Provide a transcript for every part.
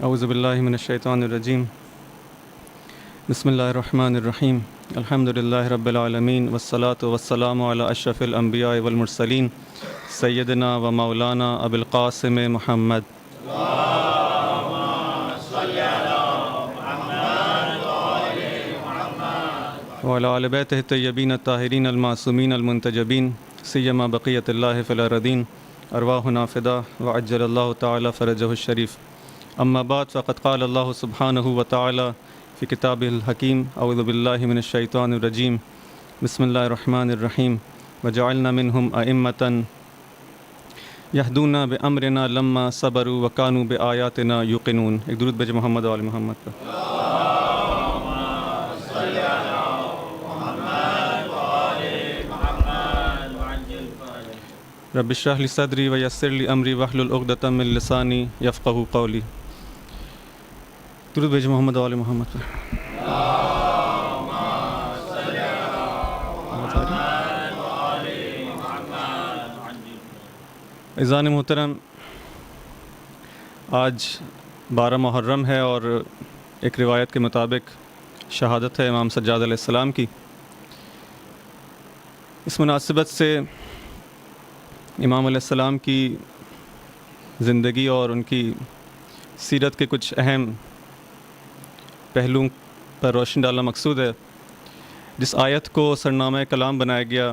اعوذ باللہ من الشیطان الرجیم بسم اللہ الرحمن الرحیم الحمد للہ رب العالمین والصلاة والسلام علی اشرف الانبیاء والمرسلین سیدنا و مولانا ابو القاسم محمد وعلی آل بیتہ الطیبین الطاہرین المعصومین المنتجبین سیما بقیۃ اللہ فی الارضین ارواحنا فدا وعجل اللہ تعالی فرجہ الشریف. اما بعد فقد قال اللہ سبحانہ وتعالی فی کتابہ الحکیم اعوذ باللہ من الشیطان الرجیم بسم اللہ الرحمن الرحیم وجعلنا منہم ائمۃ یہدون بامرنا لما صبروا وکانوا بآیاتنا یوقنون. ایک درود بھیجے محمد و آل محمد پر. رب اشرح لی صدری ویسر لی امری واحلل عقدۃ من لسانی یفقہوا قولی. درود بھیجے محمد و آل محمد پر. عزیزان محترم، آج 12 محرم ہے اور ایک روایت کے مطابق شہادت ہے امام سجاد علیہ السلام کی. اس مناسبت سے امام علیہ السلام کی زندگی اور ان کی سیرت کے کچھ اہم پہلوؤں پر روشنی ڈالنا مقصود ہے. جس آیت کو سرنامہ کلام بنایا گیا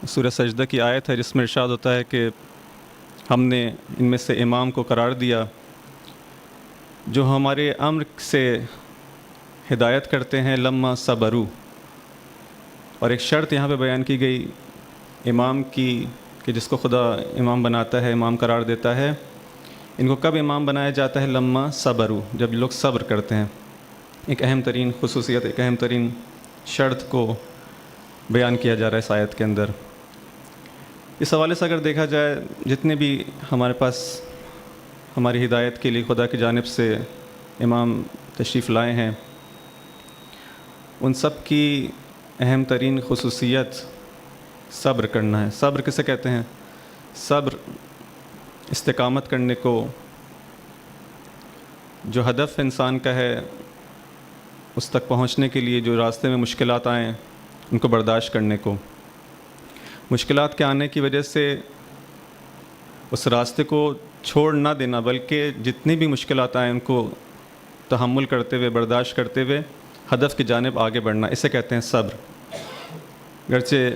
سورہ سجدہ کی آیت ہے، جس میں ارشاد ہوتا ہے کہ ہم نے ان میں سے امام کو قرار دیا جو ہمارے امر سے ہدایت کرتے ہیں لما صبروا. اور ایک شرط یہاں پہ بیان کی گئی امام کی کہ جس کو خدا امام بناتا ہے، امام قرار دیتا ہے، ان کو کب امام بنایا جاتا ہے؟ لما صبروا، جب لوگ صبر کرتے ہیں. ایک اہم ترین خصوصیت، ایک اہم ترین شرط کو بیان کیا جا رہا ہے اس آیت کے اندر. اس حوالے سے اگر دیکھا جائے جتنے بھی ہمارے پاس ہماری ہدایت کے لیے خدا کی جانب سے امام تشریف لائے ہیں، ان سب کی اہم ترین خصوصیت صبر کرنا ہے. صبر کسے کہتے ہیں؟ صبر استقامت کرنے کو، جو ہدف انسان کا ہے اس تک پہنچنے کے لیے جو راستے میں مشکلات آئیں ان کو برداشت کرنے کو. مشکلات کے آنے کی وجہ سے اس راستے کو چھوڑ نہ دینا، بلکہ جتنی بھی مشکلات آئیں ان کو تحمل کرتے ہوئے، برداشت کرتے ہوئے ہدف کی جانب آگے بڑھنا، اسے کہتے ہیں صبر. گرچہ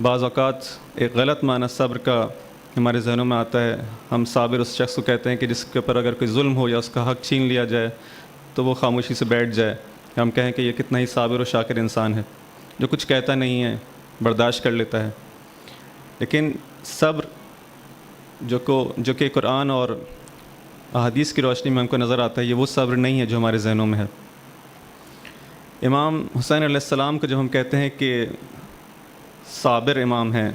بعض اوقات ایک غلط معنی صبر کا ہمارے ذہنوں میں آتا ہے. ہم صابر اس شخص کو کہتے ہیں کہ جس کے اوپر اگر کوئی ظلم ہو یا اس کا حق چھین لیا جائے تو وہ خاموشی سے بیٹھ جائے. ہم کہیں کہ یہ کتنا ہی صابر و شاکر انسان ہے جو کچھ کہتا نہیں ہے، برداشت کر لیتا ہے. لیکن صبر جو کہ قرآن اور احادیث کی روشنی میں ہم کو نظر آتا ہے، یہ وہ صبر نہیں ہے جو ہمارے ذہنوں میں ہے. امام حسین علیہ السلام کو جب ہم کہتے ہیں کہ صابر امام ہیں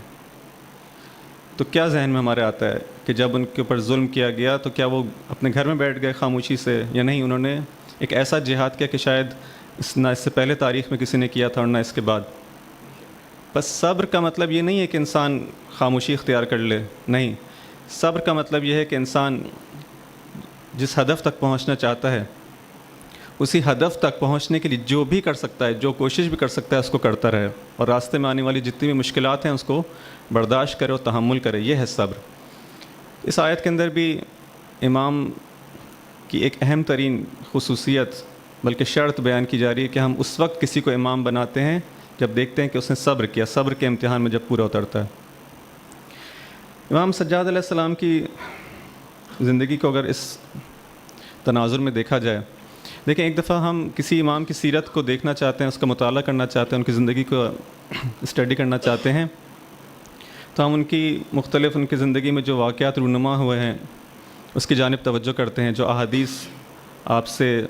تو کیا ذہن میں ہمارے آتا ہے کہ جب ان کے اوپر ظلم کیا گیا تو کیا وہ اپنے گھر میں بیٹھ گئے خاموشی سے، یا نہیں انہوں نے ایک ایسا جہاد کیا کہ شاید نہ اس سے پہلے تاریخ میں کسی نے کیا تھا اور نہ اس کے بعد. بس صبر کا مطلب یہ نہیں ہے کہ انسان خاموشی اختیار کر لے، نہیں. صبر کا مطلب یہ ہے کہ انسان جس ہدف تک پہنچنا چاہتا ہے اسی ہدف تک پہنچنے کے لیے جو بھی کر سکتا ہے، جو کوشش بھی کر سکتا ہے، اس کو کرتا رہے، اور راستے میں آنے والی جتنی بھی مشکلات ہیں اس کو برداشت کرے اور تحمل کرے. یہ ہے صبر. اس آیت کے اندر بھی امام کی ایک اہم ترین خصوصیت بلکہ شرط بیان کی جا رہی ہے کہ ہم اس وقت کسی کو امام بناتے ہیں جب دیکھتے ہیں کہ اس نے صبر کیا، صبر کے امتحان میں جب پورا اترتا ہے. امام سجاد علیہ السلام کی زندگی کو اگر اس تناظر میں دیکھا جائے، دیکھیں ایک دفعہ ہم کسی امام کی سیرت کو دیکھنا چاہتے ہیں، اس کا مطالعہ کرنا چاہتے ہیں، ان کی زندگی کو اسٹڈی کرنا چاہتے ہیں، تو ہم ان کی مختلف ان کی زندگی میں جو واقعات رونما ہوئے ہیں اس کی جانب توجہ کرتے ہیں. جو احادیث آپ سے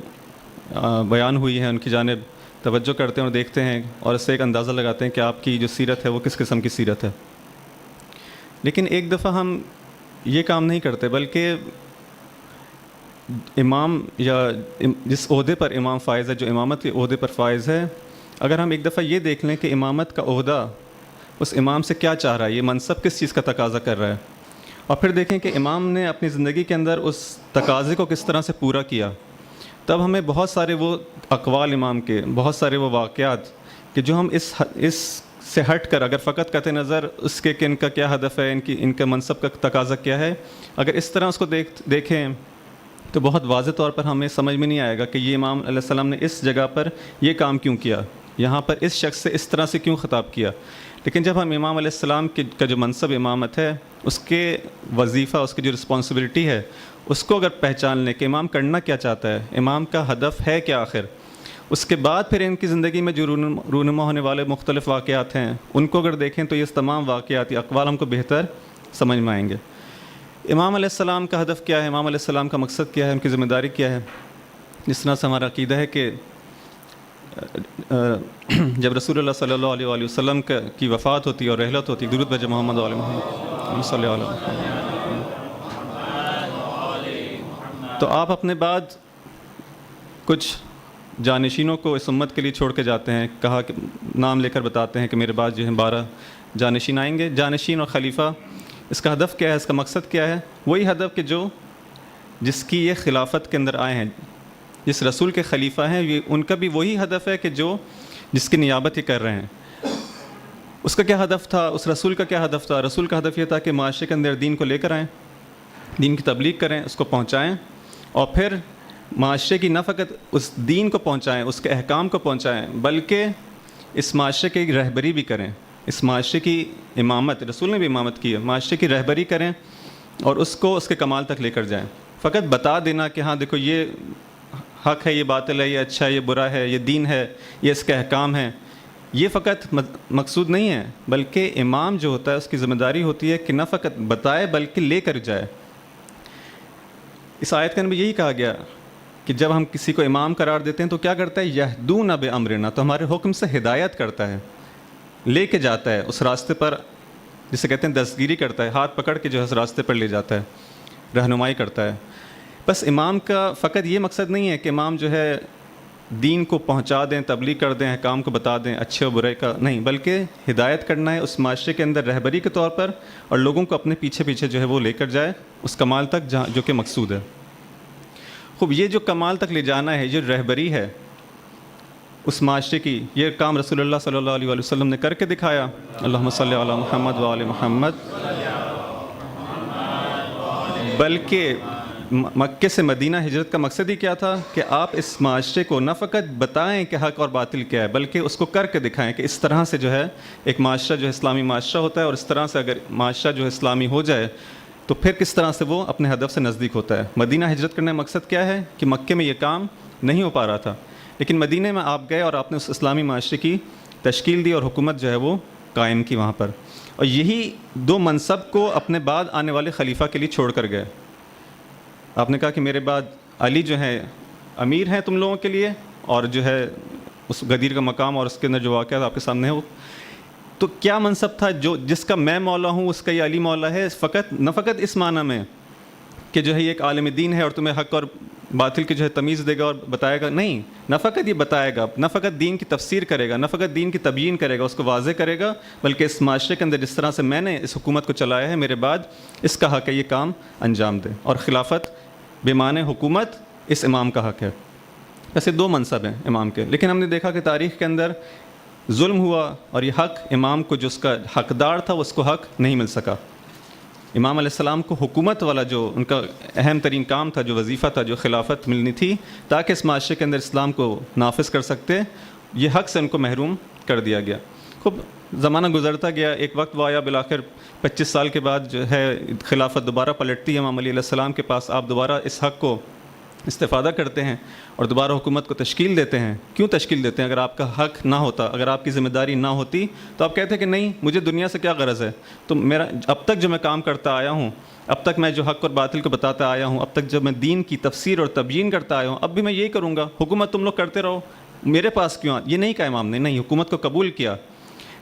بیان ہوئی ہیں ان کی جانب توجہ کرتے ہیں اور دیکھتے ہیں، اور اس سے ایک اندازہ لگاتے ہیں کہ آپ کی جو سیرت ہے وہ کس قسم کی سیرت ہے. لیکن ایک دفعہ ہم یہ کام نہیں کرتے، بلکہ امام یا جس عہدے پر امام فائز ہے، جو امامت کے عہدے پر فائز ہے، اگر ہم ایک دفعہ یہ دیکھ لیں کہ امامت کا عہدہ اس امام سے کیا چاہ رہا ہے، یہ منصب کس چیز کا تقاضا کر رہا ہے، اور پھر دیکھیں کہ امام نے اپنی زندگی کے اندر اس تقاضے کو کس طرح سے پورا کیا. تب ہمیں بہت سارے وہ اقوال امام کے، بہت سارے وہ واقعات کہ جو ہم اس سے ہٹ کر اگر فقط قطع نظر اس کے کہ ان کا کیا ہدف ہے، ان کا منصب کا تقاضا کیا ہے، اگر اس طرح اس کو دیکھیں تو بہت واضح طور پر ہمیں سمجھ میں نہیں آئے گا کہ یہ امام علیہ السلام نے اس جگہ پر یہ کام کیوں کیا، یہاں پر اس شخص سے اس طرح سے کیوں خطاب کیا. لیکن جب ہم امام علیہ السلام کا جو منصب امامت ہے، اس کے وظیفہ، اس کی جو رسپانسبلٹی ہے، اس کو اگر پہچان لیں کہ امام کرنا کیا چاہتا ہے، امام کا ہدف ہے کیا آخر، اس کے بعد پھر ان کی زندگی میں جو رونما ہونے والے مختلف واقعات ہیں ان کو اگر دیکھیں تو یہ تمام واقعاتی اقوال ہم کو بہتر سمجھ میں آئیں گے. امام علیہ السلام کا ہدف کیا ہے، امام علیہ السلام کا مقصد کیا ہے، ان کی ذمہ داری کیا ہے. جس طرح سے ہمارا عقیدہ ہے کہ جب رسول اللہ صلی اللہ علیہ وآلہ وسلم کی وفات ہوتی ہے اور رحلت ہوتی ہے، درود بھیجیں محمد علیہ محمد صلی اللہ علیہ وسلم، تو آپ اپنے بعد کچھ جانشینوں کو اس امت کے لیے چھوڑ کے جاتے ہیں. کہا کہ نام لے کر بتاتے ہیں کہ میرے بعد جو ہیں 12 جانشین آئیں گے. جانشین اور خلیفہ، اس کا ہدف کیا ہے، اس کا مقصد کیا ہے؟ وہی ہدف کہ جس کی یہ خلافت کے اندر آئے ہیں، جس رسول کے خلیفہ ہیں، یہ ان کا بھی وہی ہدف ہے کہ جس کی نیابت یہ کر رہے ہیں. اس کا کیا ہدف تھا، اس رسول کا کیا ہدف تھا؟ رسول کا ہدف یہ تھا کہ معاشرے کے اندر دین کو لے کر آئیں، دین کی تبلیغ کریں، اس کو پہنچائیں، اور پھر معاشرے کی نہ فقط اس دین کو پہنچائیں، اس کے احکام کو پہنچائیں، بلکہ اس معاشرے کی رہبری بھی کریں. اس معاشرے کی امامت، رسول نے بھی امامت کی ہے، معاشرے کی رہبری کریں اور اس کو اس کے کمال تک لے کر جائیں. فقط بتا دینا کہ ہاں دیکھو یہ حق ہے، یہ باطل ہے، یہ اچھا ہے، یہ برا ہے، یہ دین ہے، یہ اس کے احکام ہیں، یہ فقط مقصود نہیں ہے. بلکہ امام جو ہوتا ہے اس کی ذمہ داری ہوتی ہے کہ نہ فقط بتائے بلکہ لے کر جائے. اس آیت کے اندر یہی کہا گیا کہ جب ہم کسی کو امام قرار دیتے ہیں تو کیا کرتا ہے، یہدون بامرنا، تو ہمارے حکم سے ہدایت کرتا ہے، لے کے جاتا ہے اس راستے پر، جسے کہتے ہیں دستگیری کرتا ہے، ہاتھ پکڑ کے جو ہے اس راستے پر لے جاتا ہے، رہنمائی کرتا ہے. بس امام کا فقط یہ مقصد نہیں ہے کہ امام جو ہے دین کو پہنچا دیں، تبلیغ کر دیں، احکام کو بتا دیں، اچھے و برے کا نہیں، بلکہ ہدایت کرنا ہے اس معاشرے کے اندر رہبری کے طور پر، اور لوگوں کو اپنے پیچھے پیچھے جو ہے وہ لے کر جائے اس کمال تک جو کہ مقصود ہے. خوب، یہ جو کمال تک لے جانا ہے، یہ رہبری ہے اس معاشرے کی، یہ کام رسول اللہ صلی اللہ علیہ وسلم نے کر کے دکھایا. اللہم صلی علی محمد و آل محمد. بلکہ مکے سے مدینہ ہجرت کا مقصد ہی کیا تھا کہ آپ اس معاشرے کو نہ فقط بتائیں کہ حق اور باطل کیا ہے، بلکہ اس کو کر کے دکھائیں کہ اس طرح سے جو ہے ایک معاشرہ جو ہے اسلامی معاشرہ ہوتا ہے، اور اس طرح سے اگر معاشرہ جو ہے اسلامی ہو جائے تو پھر کس طرح سے وہ اپنے ہدف سے نزدیک ہوتا ہے. مدینہ ہجرت کرنے کا مقصد کیا ہے کہ مکے میں یہ کام نہیں ہو پا رہا تھا، لیکن مدینہ میں آپ گئے اور آپ نے اس اسلامی معاشرے کی تشکیل دی اور حکومت جو ہے وہ قائم کی وہاں پر. اور یہی دو منصب کو اپنے بعد آنے والے خلیفہ کے لیے چھوڑ کر گئے. آپ نے کہا کہ میرے بعد علی جو ہیں امیر ہیں تم لوگوں کے لیے، اور جو ہے اس غدیر کا مقام اور اس کے اندر جو واقعات آپ کے سامنے ہو. تو کیا منصب تھا جس کا میں مولا ہوں اس کا یہ علی مولا ہے؟ نہ فقط اس معنی میں کہ جو ہے یہ ایک عالم دین ہے اور تمہیں حق اور باطل کی جو ہے تمیز دے گا اور بتائے گا، نہیں، نہ فقط یہ بتائے گا، نہ فقط دین کی تفسیر کرے گا، نہ فقط دین کی تبیین کرے گا، اس کو واضح کرے گا، بلکہ اس معاشرے کے اندر جس طرح سے میں نے اس حکومت کو چلایا ہے، میرے بعد اس کا حق ہے یہ کام انجام دے. اور خلافت بمعنی حکومت اس امام کا حق ہے. ایسے دو منصب ہیں امام کے، لیکن ہم نے دیکھا کہ تاریخ کے اندر ظلم ہوا اور یہ حق امام کو جو اس کا حقدار تھا اس کو حق نہیں مل سکا. امام علیہ السلام کو حکومت والا جو ان کا اہم ترین کام تھا، جو وظیفہ تھا، جو خلافت ملنی تھی تاکہ اس معاشرے کے اندر اسلام کو نافذ کر سکتے، یہ حق سے ان کو محروم کر دیا گیا. خوب زمانہ گزرتا گیا، ایک وقت وہ آیا، بالآخر 25 سال کے بعد جو ہے خلافت دوبارہ پلٹتی ہے امام علیہ السلام کے پاس. آپ دوبارہ اس حق کو استفادہ کرتے ہیں اور دوبارہ حکومت کو تشکیل دیتے ہیں. کیوں تشکیل دیتے ہیں؟ اگر آپ کا حق نہ ہوتا، اگر آپ کی ذمہ داری نہ ہوتی تو آپ کہتے کہ نہیں، مجھے دنیا سے کیا غرض ہے، تو میرا اب تک جو میں کام کرتا آیا ہوں، اب تک میں جو حق اور باطل کو بتاتا آیا ہوں، اب تک جب میں دین کی تفسیر اور تبیین کرتا آیا ہوں، اب بھی میں یہی کروں گا. حکومت تم لوگ کرتے رہو، میرے پاس کیوں؟ یہ نہیں کہا امام نے، نہیں، حکومت کو قبول کیا.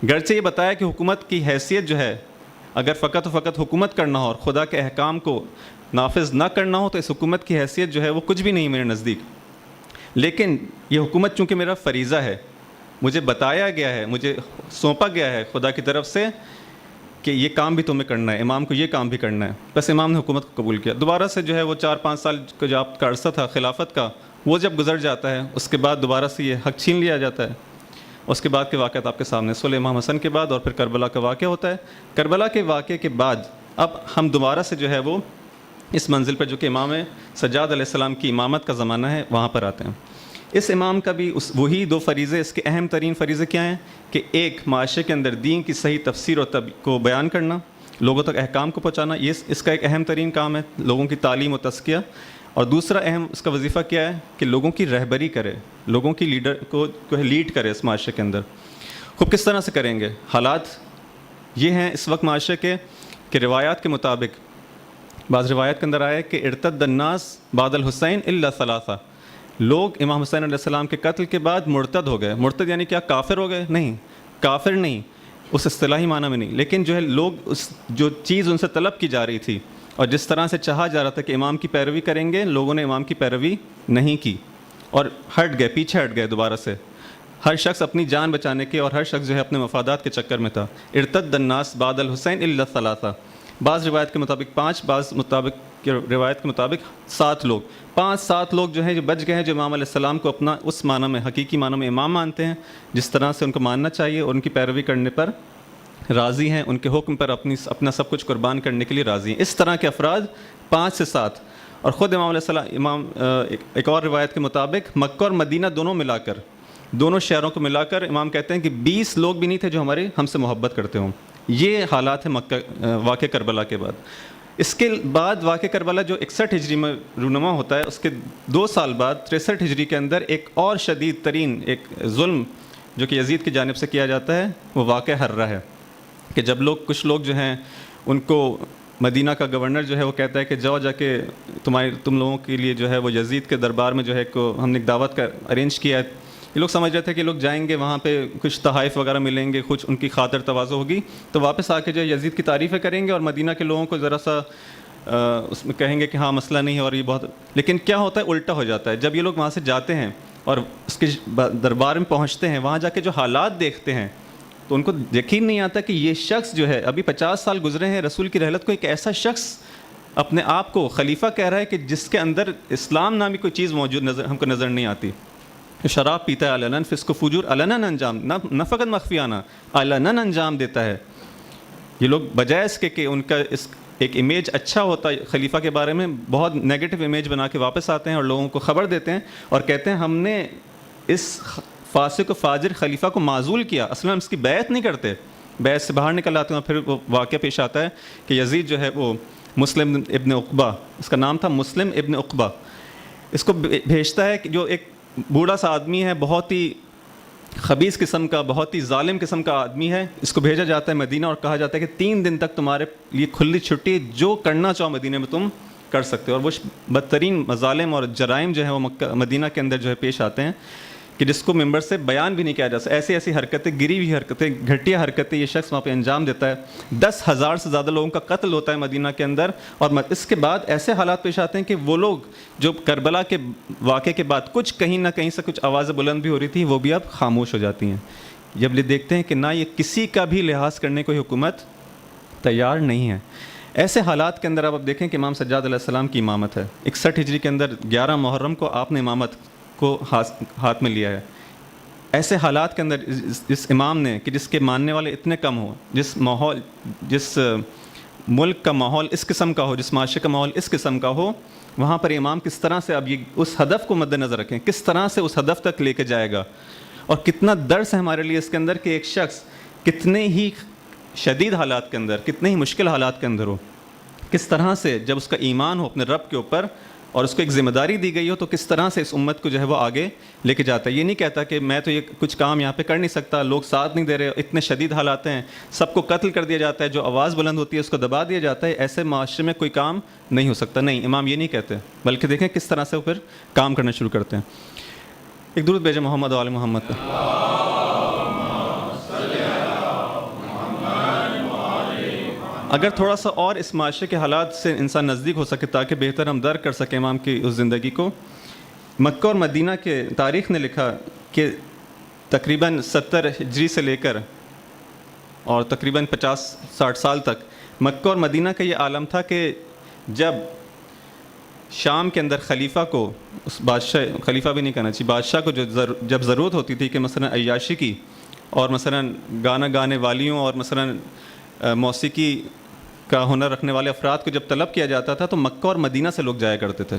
گرچہ یہ بتایا کہ حکومت کی حیثیت جو ہے، اگر فقط و فقط حکومت کرنا ہو اور خدا کے احکام کو نافذ نہ کرنا ہو تو اس حکومت کی حیثیت جو ہے وہ کچھ بھی نہیں میرے نزدیک. لیکن یہ حکومت چونکہ میرا فریضہ ہے، مجھے بتایا گیا ہے، مجھے سونپا گیا ہے خدا کی طرف سے، کہ یہ کام بھی تمہیں کرنا ہے، امام کو یہ کام بھی کرنا ہے. بس امام نے حکومت کو قبول کیا. دوبارہ سے جو ہے وہ 4-5 سال کا جو آپ کا عرصہ تھا خلافت کا، وہ جب گزر جاتا ہے اس کے بعد دوبارہ سے یہ حق چھین لیا جاتا ہے. اس کے بعد کے واقعات آپ کے سامنے، صلح امام حسن کے بعد اور پھر کربلا کا واقعہ ہوتا ہے. کربلا کے واقعے کے بعد اب ہم دوبارہ سے جو ہے وہ اس منزل پر جو کہ امام سجاد علیہ السلام کی امامت کا زمانہ ہے وہاں پر آتے ہیں. اس امام کا بھی وہی 2 فریضے، اس کے اہم ترین فریضے کیا ہیں کہ ایک معاشرے کے اندر دین کی صحیح تفسیر و کو بیان کرنا، لوگوں تک احکام کو پہنچانا، یہ اس کا ایک اہم ترین کام ہے، لوگوں کی تعلیم و تزکیہ. اور دوسرا اہم اس کا وظیفہ کیا ہے کہ لوگوں کی رہبری کرے، لوگوں کی لیڈر کو لیڈ کرے اس معاشرے کے اندر. خوب کس طرح سے کریں گے؟ حالات یہ ہیں اس وقت معاشرے کے کہ روایات کے مطابق بعض روایات کے اندر آیا کہ ارتد الناس بعد الحسین الا ثلاثہ، لوگ امام حسین علیہ السلام کے قتل کے بعد مرتد ہو گئے. مرتد یعنی کیا؟ کافر ہو گئے؟ نہیں، کافر نہیں اس اصطلاحی معنی میں نہیں، لیکن جو ہے لوگ اس جو چیز ان سے طلب کی جا رہی تھی اور جس طرح سے چاہا جا رہا تھا کہ امام کی پیروی کریں گے، لوگوں نے امام کی پیروی نہیں کی اور ہٹ گئے، پیچھے ہٹ گئے دوبارہ سے. ہر شخص اپنی جان بچانے کے اور ہر شخص جو ہے اپنے مفادات کے چکر میں تھا. ارتد الناس بعد الحسین الا ثلاثہ، بعض روایت کے مطابق 5، بعض مطابق روایت کے مطابق 7 لوگ، 5-7 لوگ جو ہیں جو بچ گئے ہیں، جو امام علیہ السلام کو اپنا اس معنی میں، حقیقی معنی میں امام مانتے ہیں جس طرح سے ان کو ماننا چاہیے اور ان کی پیروی کرنے پر راضی ہیں، ان کے حکم پر اپنا سب کچھ قربان کرنے کے لیے راضی ہیں. اس طرح کے افراد 5 سے 7. اور خود امام علیہ السلام ایک اور روایت کے مطابق مکہ اور مدینہ دونوں ملا کر، دونوں شہروں کو ملا کر امام کہتے ہیں کہ 20 لوگ بھی نہیں تھے جو ہم سے محبت کرتے ہوں. یہ حالات ہیں مکہ واقع کربلا کے بعد. اس کے بعد واقع کربلا جو 61 ہجری میں رونما ہوتا ہے، اس کے 2 سال بعد 63 ہجری کے اندر ایک اور شدید ترین ایک ظلم جو کہ یزید کی جانب سے کیا جاتا ہے، وہ واقع حرہ ہے کہ جب کچھ لوگ جو ہیں ان کو مدینہ کا گورنر جو ہے وہ کہتا ہے کہ جاؤ جا کے تم لوگوں کے لیے جو ہے وہ یزید کے دربار میں جو ہے ہم نے ایک دعوت کا ارینج کیا ہے. یہ لوگ سمجھ رہے تھے کہ لوگ جائیں گے وہاں پہ کچھ تحائف وغیرہ ملیں گے، کچھ ان کی خاطر تواضع ہوگی تو واپس آ کے جو یزید کی تعریفیں کریں گے اور مدینہ کے لوگوں کو ذرا سا اس میں کہیں گے کہ ہاں مسئلہ نہیں ہے اور یہ بہت. لیکن کیا ہوتا ہے؟ الٹا ہو جاتا ہے. جب یہ لوگ وہاں سے جاتے ہیں اور اس کے دربار میں پہنچتے ہیں، وہاں جا کے جو حالات دیکھتے ہیں تو ان کو یقین نہیں آتا کہ یہ شخص جو ہے ابھی 50 سال گزرے ہیں رسول کی رحلت کو، ایک ایسا شخص اپنے آپ کو خلیفہ کہہ رہا ہے کہ جس کے اندر اسلام نامی کوئی چیز موجود ہم کو نظر نہیں آتی. شراب پیتا ہے علناً، فسق و فجور علناً انجام، نہ فقط مخفیانہ علناً انجام دیتا ہے. یہ لوگ بجائے اس کے کہ ان کا ایک امیج اچھا ہوتا ہے خلیفہ کے بارے میں، بہت نیگیٹو امیج بنا کے واپس آتے ہیں اور لوگوں کو خبر دیتے ہیں اور کہتے ہیں ہم نے اس فاسق و فاجر خلیفہ کو معزول کیا. اصلاً اس کی بیعت نہیں کرتے، بیعت سے باہر نکل آتے ہیں. پھر وہ واقعہ پیش آتا ہے کہ یزید جو ہے وہ مسلم ابن عقبہ، اس کا نام تھا مسلم ابن عقبہ، اس کو بھیجتا ہے کہ جو ایک بوڑھا سا آدمی ہے، بہت ہی خبیث قسم کا، بہت ہی ظالم قسم کا آدمی ہے. اس کو بھیجا جاتا ہے مدینہ اور کہا جاتا ہے کہ 3 دن تک تمہارے لیے کھلی چھٹی، جو کرنا چاہو مدینہ میں تم کر سکتے ہو. اور وہ بدترین مظالم اور جرائم جو ہیں وہ مدینہ کے اندر جو ہے پیش آتے ہیں کہ جس کو ممبر سے بیان بھی نہیں کیا جا سکتا. ایسی حرکتیں، گری ہوئی حرکتیں، گھٹیا حرکتیں یہ شخص وہاں پہ انجام دیتا ہے. 10,000 سے زیادہ لوگوں کا قتل ہوتا ہے مدینہ کے اندر. اور اس کے بعد ایسے حالات پیش آتے ہیں کہ وہ لوگ جو کربلا کے واقعے کے بعد کچھ کہیں نہ کہیں سے کچھ آوازیں بلند بھی ہو رہی تھیں، وہ بھی اب خاموش ہو جاتی ہیں. جب یہ دیکھتے ہیں کہ نہ یہ کسی کا بھی لحاظ کرنے کو حکومت تیار نہیں ہے. ایسے حالات کے اندر اب دیکھیں کہ امام سجاد علیہ السلام کی امامت ہے. 61 ہجری کے اندر 11 محرم کو آپ نے امامت کو ہاتھ میں لیا ہے. ایسے حالات کے اندر جس امام نے کہ جس کے ماننے والے اتنے کم ہوں، جس ملک کا ماحول اس قسم کا ہو، جس معاشرے کا ماحول اس قسم کا ہو، وہاں پر امام کس طرح سے اب یہ اس ہدف کو مد نظر رکھیں، کس طرح سے اس ہدف تک لے کے جائے گا. اور کتنا درس ہے ہمارے لیے اس کے اندر کہ ایک شخص کتنے ہی شدید حالات کے اندر، کتنے ہی مشکل حالات کے اندر ہو، کس طرح سے جب اس کا ایمان ہو اپنے رب کے اوپر اور اس کو ایک ذمہ داری دی گئی ہو تو کس طرح سے اس امت کو جو ہے وہ آگے لے کے جاتا ہے. یہ نہیں کہتا کہ میں تو یہ کچھ کام یہاں پہ کر نہیں سکتا، لوگ ساتھ نہیں دے رہے، اتنے شدید حالات ہیں، سب کو قتل کر دیا جاتا ہے، جو آواز بلند ہوتی ہے اس کو دبا دیا جاتا ہے، ایسے معاشرے میں کوئی کام نہیں ہو سکتا. نہیں، امام یہ نہیں کہتے، بلکہ دیکھیں کس طرح سے وہ پھر کام کرنا شروع کرتے ہیں. ایک درود بھیجیں محمد و آل محمد پہ. اگر تھوڑا سا اور اس معاشرے کے حالات سے انسان نزدیک ہو سکے تاکہ بہتر ہم درک کر سکیں امام کی اس زندگی کو، مکہ اور مدینہ کے تاریخ نے لکھا کہ تقریباً 70 ہجری سے لے کر اور تقریباً 50-60 سال تک مکہ اور مدینہ کا یہ عالم تھا کہ جب شام کے اندر خلیفہ کو، اس بادشاہ، خلیفہ بھی نہیں کہنا چاہیے، بادشاہ کو جب ضرورت ہوتی تھی کہ مثلا عیاشی کی اور مثلا گانا گانے والیوں اور مثلا موسیقی کا ہنر رکھنے والے افراد کو جب طلب کیا جاتا تھا تو مکہ اور مدینہ سے لوگ جایا کرتے تھے.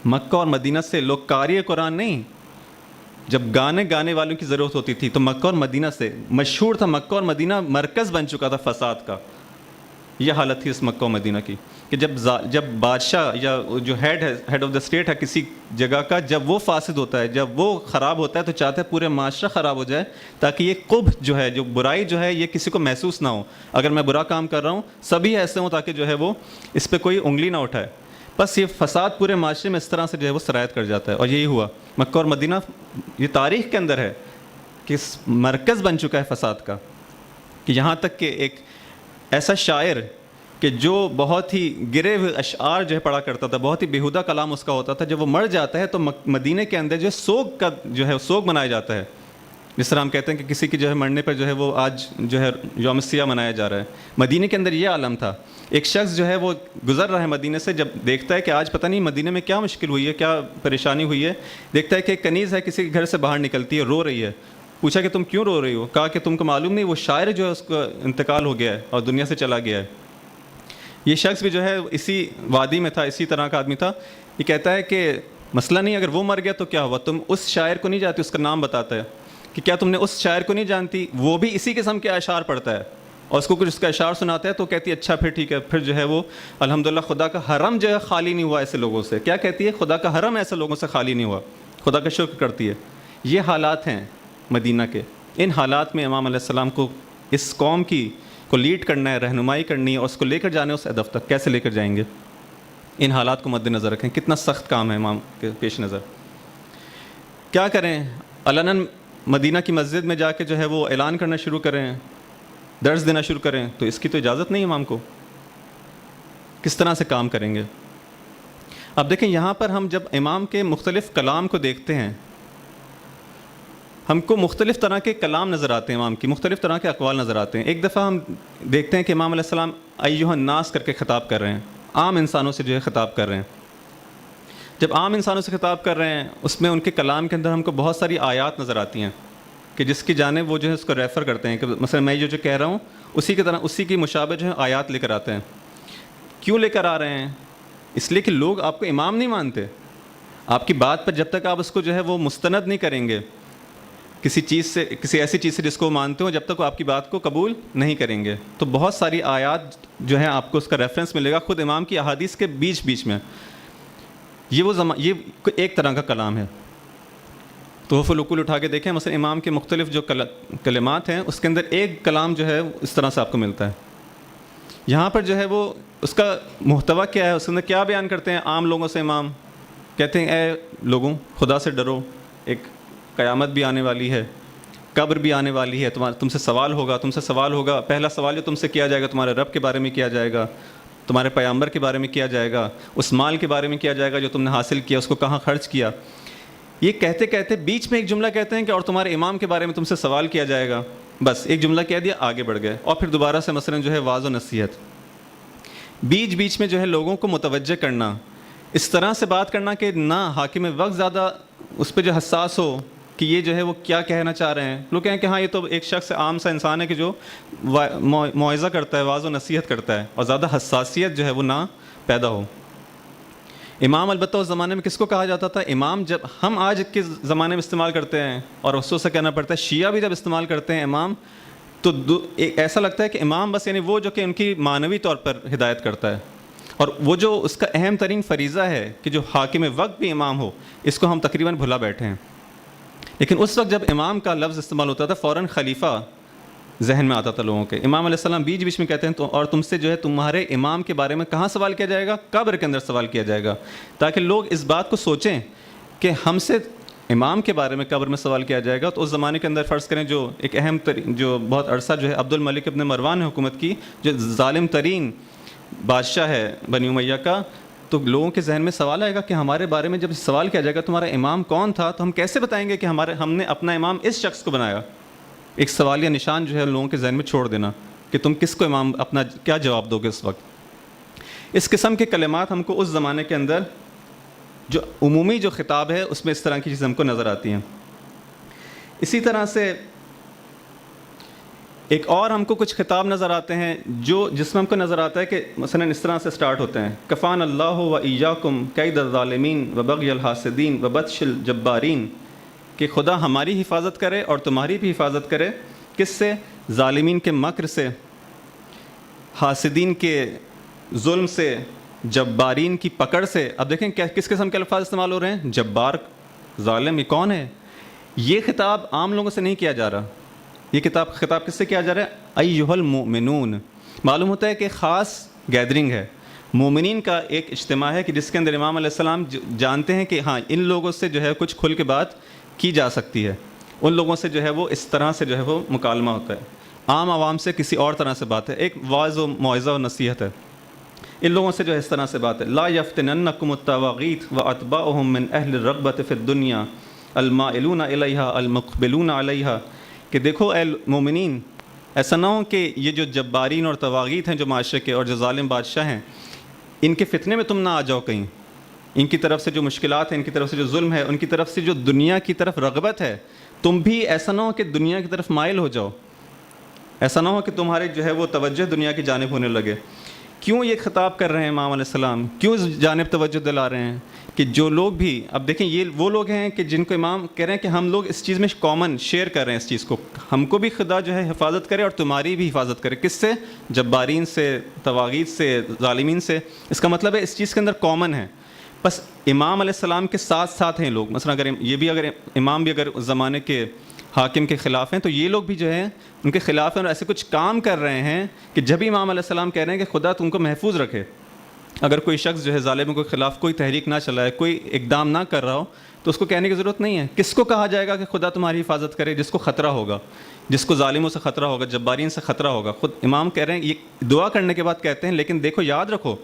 مکہ اور مدینہ سے لوگ، قاری قرآن نہیں، جب گانے والوں کی ضرورت ہوتی تھی تو مکہ اور مدینہ سے. مشہور تھا مکہ اور مدینہ مرکز بن چکا تھا فساد کا. یہ حالت تھی اس مکہ و مدینہ کی کہ جب بادشاہ یا جو ہیڈ آف دا اسٹیٹ ہے کسی جگہ کا، جب وہ فاسد ہوتا ہے، جب وہ خراب ہوتا ہے تو چاہتے ہیں پورے معاشرہ خراب ہو جائے تاکہ یہ قبح جو ہے، جو برائی جو ہے، یہ کسی کو محسوس نہ ہو. اگر میں برا کام کر رہا ہوں سبھی ایسے ہوں تاکہ جو ہے وہ اس پہ کوئی انگلی نہ اٹھائے. بس یہ فساد پورے معاشرے میں اس طرح سے جو ہے وہ سرایت کر جاتا ہے. اور یہی ہوا مکہ اور مدینہ. یہ تاریخ کے اندر ہے کہ مرکز بن چکا ہے فساد کا، کہ یہاں تک کہ ایک ایسا شاعر کہ جو بہت ہی گرے ہوئے اشعار جو ہے پڑھا کرتا تھا، بہت ہی بیہودہ کلام اس کا ہوتا تھا، جب وہ مر جاتا ہے تو مدینہ کے اندر جو ہے سوگ کا جو ہے سوگ منایا جاتا ہے. جس طرح ہم کہتے ہیں کہ کسی کی جو ہے مرنے پر جو ہے وہ آج جو ہے یوم سیاہ منایا جا رہا ہے. مدینہ کے اندر یہ عالم تھا. ایک شخص جو ہے وہ گزر رہا ہے مدینہ سے، جب دیکھتا ہے کہ آج پتہ نہیں مدینہ میں کیا مشکل ہوئی ہے، کیا پریشانی ہوئی ہے، دیکھتا ہے کہ ایک کنیز ہے کسی کے گھر سے باہر نکلتی ہے، رو رہی ہے. پوچھا کہ تم کیوں رو رہی ہو؟ کہا کہ تم کو معلوم نہیں وہ شاعر جو ہے اس کا انتقال ہو گیا ہے اور دنیا سے چلا گیا ہے. یہ شخص بھی جو ہے اسی وادی میں تھا، اسی طرح کا آدمی تھا. یہ کہتا ہے کہ مسئلہ نہیں، اگر وہ مر گیا تو کیا ہوا؟ تم اس شاعر کو نہیں جانتی، اس کا نام بتاتا ہے کہ کیا تم نے اس شاعر کو نہیں جانتی؟ وہ بھی اسی قسم کے اشعار پڑھتا ہے اور اس کو کچھ اس کا اشعار سناتا ہے تو کہتی ہے اچھا پھر ٹھیک ہے. پھر جو ہے وہ الحمدللہ خدا کا حرم جو ہے خالی نہیں ہوا ایسے لوگوں سے. کیا کہتی ہے؟ خدا کا حرم ایسے لوگوں سے خالی نہیں ہوا. خدا کا شکر کرتی ہے. یہ حالات ہیں مدینہ کے. ان حالات میں امام علیہ السلام کو اس قوم کو لیڈ کرنا ہے، رہنمائی کرنی ہے اور اس کو لے کر جانے اس ہدف تک. کیسے لے کر جائیں گے؟ ان حالات کو مد نظر رکھیں. کتنا سخت کام ہے امام کے پیش نظر. کیا کریں؟ علناً مدینہ کی مسجد میں جا کے جو ہے وہ اعلان کرنا شروع کریں، درس دینا شروع کریں، تو اس کی تو اجازت نہیں امام کو. کس طرح سے کام کریں گے؟ اب دیکھیں یہاں پر ہم جب امام کے مختلف کلام کو دیکھتے ہیں، ہم کو مختلف طرح کے کلام نظر آتے ہیں، امام کی مختلف طرح کے اقوال نظر آتے ہیں. ایک دفعہ ہم دیکھتے ہیں کہ امام علیہ السلام ایھا الناس کر کے خطاب کر رہے ہیں، عام انسانوں سے جو ہے خطاب کر رہے ہیں. جب عام انسانوں سے خطاب کر رہے ہیں اس میں ان کے کلام کے اندر ہم کو بہت ساری آیات نظر آتی ہیں کہ جس کی جانب وہ جو ہے اس کو ریفر کرتے ہیں کہ مثلا میں جو کہہ رہا ہوں اسی کی طرح اسی کی مشابہ جو ہے آیات لے کر آتے ہیں. کیوں لے کر آ رہے ہیں؟ اس لیے کہ لوگ آپ کو امام نہیں مانتے. آپ کی بات پر جب تک آپ اس کو جو ہے وہ مستند نہیں کریں گے کسی چیز سے، کسی ایسی چیز سے جس کو مانتے ہو، جب تک وہ آپ کی بات کو قبول نہیں کریں گے. تو بہت ساری آیات جو ہیں آپ کو اس کا ریفرنس ملے گا خود امام کی احادیث کے بیچ میں. یہ ایک طرح کا کلام ہے. تحف العقول اٹھا کے دیکھیں، مثلا امام کے مختلف جو کلمات ہیں اس کے اندر ایک کلام جو ہے اس طرح سے آپ کو ملتا ہے. یہاں پر جو ہے وہ اس کا محتویٰ کیا ہے، اس کے اندر کیا بیان کرتے ہیں عام لوگوں سے؟ امام کہتے ہیں اے لوگوں خدا سے ڈرو، ایک قیامت بھی آنے والی ہے، قبر بھی آنے والی ہے، تم سے سوال ہوگا. پہلا سوال جو تم سے کیا جائے گا تمہارے رب کے بارے میں کیا جائے گا، تمہارے پیغمبر کے بارے میں کیا جائے گا، اس مال کے بارے میں کیا جائے گا جو تم نے حاصل کیا، اس کو کہاں خرچ کیا. یہ کہتے کہتے بیچ میں ایک جملہ کہتے ہیں کہ اور تمہارے امام کے بارے میں تم سے سوال کیا جائے گا. بس ایک جملہ کہہ دیا، آگے بڑھ گئے. اور پھر دوبارہ سے مثلا جو ہے واعظ و نصیحت. بیچ میں جو ہے لوگوں کو متوجہ کرنا، اس طرح سے بات کرنا کہ نہ حاکم وقت زیادہ اس پہ جو حساس ہو کہ یہ جو ہے وہ کیا کہنا چاہ رہے ہیں. لوگ کہیں کہ ہاں یہ تو ایک شخص عام سا انسان ہے کہ جو موعظہ کرتا ہے، واعظ و نصیحت کرتا ہے، اور زیادہ حساسیت جو ہے وہ نہ پیدا ہو. امام البتہ اس زمانے میں کس کو کہا جاتا تھا؟ امام جب ہم آج کے زمانے میں استعمال کرتے ہیں اور افسوس سے کہنا پڑتا ہے شیعہ بھی جب استعمال کرتے ہیں امام، تو ایسا لگتا ہے کہ امام بس یعنی وہ جو کہ ان کی معنوی طور پر ہدایت کرتا ہے، اور وہ جو اس کا اہم ترین فریضہ ہے کہ جو حاکم وقت بھی امام ہو، اس کو ہم تقریباً بھلا بیٹھے ہیں. لیکن اس وقت جب امام کا لفظ استعمال ہوتا تھا فوراً خلیفہ ذہن میں آتا تھا لوگوں کے. امام علیہ السلام بیچ میں کہتے ہیں تو اور تم سے جو ہے تمہارے امام کے بارے میں کہاں سوال کیا جائے گا؟ قبر کے اندر سوال کیا جائے گا. تاکہ لوگ اس بات کو سوچیں کہ ہم سے امام کے بارے میں قبر میں سوال کیا جائے گا. تو اس زمانے کے اندر فرض کریں جو ایک اہم جو بہت عرصہ جو ہے عبد الملک ابن مروان نے حکومت کی، جو ظالم ترین بادشاہ ہے بنی امیہ کا، تو لوگوں کے ذہن میں سوال آئے گا کہ ہمارے بارے میں جب سوال کیا جائے گا تمہارا امام کون تھا، تو ہم کیسے بتائیں گے کہ ہم نے اپنا امام اس شخص کو بنایا. ایک سوالیہ نشان جو ہے لوگوں کے ذہن میں چھوڑ دینا کہ تم کس کو امام اپنا کیا جواب دو گے اس وقت. اس قسم کے کلمات ہم کو اس زمانے کے اندر جو عمومی جو خطاب ہے اس میں اس طرح کی چیزیں ہم کو نظر آتی ہیں. اسی طرح سے ایک اور ہم کو کچھ خطاب نظر آتے ہیں جس میں ہم کو نظر آتا ہے کہ مثلا اس طرح سے سٹارٹ ہوتے ہیں کفان اللہ و ایاکم کید الظالمین و بغی الحاسدین و بطش الجبارین، کہ خدا ہماری حفاظت کرے اور تمہاری بھی حفاظت کرے. کس سے؟ ظالمین کے مکر سے، حاسدین کے ظلم سے، جبارین کی پکڑ سے. اب دیکھیں کس قسم کے الفاظ استعمال ہو رہے ہیں. جبار، ظالم، یہ کون ہے؟ یہ خطاب عام لوگوں سے نہیں کیا جا رہا. یہ خطاب کس سے کیا جا رہا ہے؟ ایھا المؤمنون. معلوم ہوتا ہے کہ خاص گیدرنگ ہے، مومنین کا ایک اجتماع ہے کہ جس کے اندر امام علیہ السلام جانتے ہیں کہ ہاں ان لوگوں سے جو ہے کچھ کھل کے بات کی جا سکتی ہے. ان لوگوں سے جو ہے وہ اس طرح سے جو ہے وہ مکالمہ ہوتا ہے. عام عوام سے کسی اور طرح سے بات ہے، ایک واعظ و موعظہ و نصیحت ہے. ان لوگوں سے جو ہے اس طرح سے بات ہے. لا یفتننکم الطواغیت واتباؤہم من اہل الرغبۃ فی الدنیا المائلون الیہا المقبلون علیہا، کہ دیکھو اے مومنین، ایسا نہ ہو کہ یہ جو جبارین اور طواغیت ہیں جو معاشرے کے اور جو ظالم بادشاہ ہیں، ان کے فتنے میں تم نہ آ جاؤ کہیں. ان کی طرف سے جو مشکلات ہیں، ان کی طرف سے جو ظلم ہے، ان کی طرف سے جو دنیا کی طرف رغبت ہے، تم بھی ایسا نہ ہو کہ دنیا کی طرف مائل ہو جاؤ. ایسا نہ ہو کہ تمہارے جو ہے وہ توجہ دنیا کی جانب ہونے لگے. کیوں یہ خطاب کر رہے ہیں امام علیہ السلام؟ کیوں اس جانب توجہ دلا رہے ہیں؟ کہ جو لوگ بھی، اب دیکھیں یہ وہ لوگ ہیں کہ جن کو امام کہہ رہے ہیں کہ ہم لوگ اس چیز میں کامن شیئر کر رہے ہیں اس چیز کو، ہم کو بھی خدا جو ہے حفاظت کرے اور تمہاری بھی حفاظت کرے. کس سے؟ جبارین سے، طواغیت سے، ظالمین سے. اس کا مطلب ہے اس چیز کے اندر کامن ہے. بس امام علیہ السلام کے ساتھ ساتھ ہیں لوگ. مثلا اگر امام بھی اگر اس زمانے کے حاکم کے خلاف ہیں تو یہ لوگ بھی جو ہیں ان کے خلاف ہیں اور ایسے کچھ کام کر رہے ہیں کہ جب ہی امام علیہ السلام کہہ رہے ہیں کہ خدا تم کو محفوظ رکھے. اگر کوئی شخص جو ہے ظالموں کے خلاف کوئی تحریک نہ چلائے، کوئی اقدام نہ کر رہا ہو، تو اس کو کہنے کی ضرورت نہیں ہے. کس کو کہا جائے گا کہ خدا تمہاری حفاظت کرے؟ جس کو خطرہ ہوگا، جس کو ظالموں سے خطرہ ہوگا، جبارین سے خطرہ ہوگا. خود امام کہہ رہے ہیں، یہ دعا کرنے کے بعد کہتے ہیں لیکن دیکھو یاد رکھو،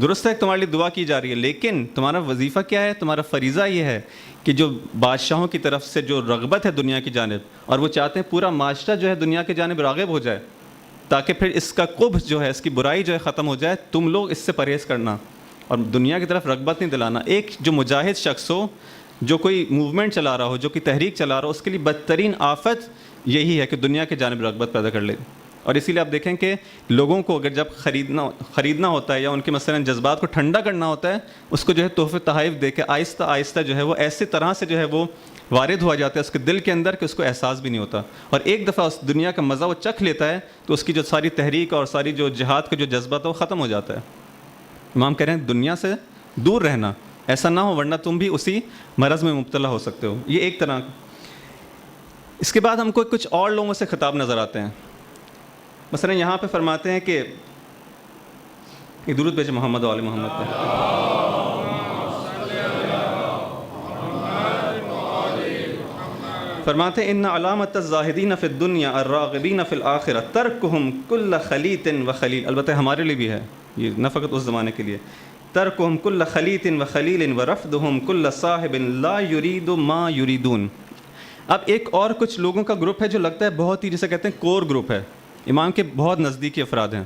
درست ہے تمہارے لیے دعا کی جا رہی ہے، لیکن تمہارا وظیفہ کیا ہے؟ تمہارا فریضہ یہ ہے کہ جو بادشاہوں کی طرف سے جو رغبت ہے دنیا کی جانب، اور وہ چاہتے ہیں پورا معاشرہ جو ہے دنیا کی جانب راغب ہو جائے تاکہ پھر اس کا قبح جو ہے، اس کی برائی جو ہے ختم ہو جائے، تم لوگ اس سے پرہیز کرنا اور دنیا کی طرف رغبت نہیں دلانا. ایک جو مجاہد شخص ہو، جو کوئی موومنٹ چلا رہا ہو، جو کوئی تحریک چلا رہا ہو، اس کے لیے بدترین آفت یہی ہے کہ دنیا کے جانب رغبت پیدا کر لے. اور اسی لیے آپ دیکھیں کہ لوگوں کو اگر جب خریدنا ہوتا ہے یا ان کے مثلا جذبات کو ٹھنڈا کرنا ہوتا ہے، اس کو جو ہے تحفے تحائف دے کے آہستہ آہستہ جو ہے وہ ایسے طرح سے جو ہے وہ وارد ہوا جاتا ہے اس کے دل کے اندر کہ اس کو احساس بھی نہیں ہوتا. اور ایک دفعہ اس دنیا کا مزہ وہ چکھ لیتا ہے تو اس کی جو ساری تحریک اور ساری جو جہاد کا جو جذبہ تھا وہ ختم ہو جاتا ہے. امام کہہ رہے ہیں دنیا سے دور رہنا، ایسا نہ ہو ورنہ تم بھی اسی مرض میں مبتلا ہو سکتے ہو. یہ ایک طرح. اس کے بعد ہم کو کچھ اور لوگوں سے خطاب نظر آتے ہیں. مثلا یہاں پہ فرماتے ہیں کہ ایک درود بھیجے محمد و آل محمد پہ. فرماتے ہیں ان علامت الزاہدین فی الدنیا الراغبین فی الآخرہ ترکہم کل خلیط و خلیل. البتہ ہمارے لیے بھی ہے یہ، نہ فقط اس زمانے کے لیے. ترکہم کل خلیط و خلیل و رفضہم کل صاحب لا یرید ما یریدون. اب ایک اور کچھ لوگوں کا گروپ ہے جو لگتا ہے بہت ہی، جسے کہتے ہیں کور گروپ ہے، امام کے بہت نزدیکی افراد ہیں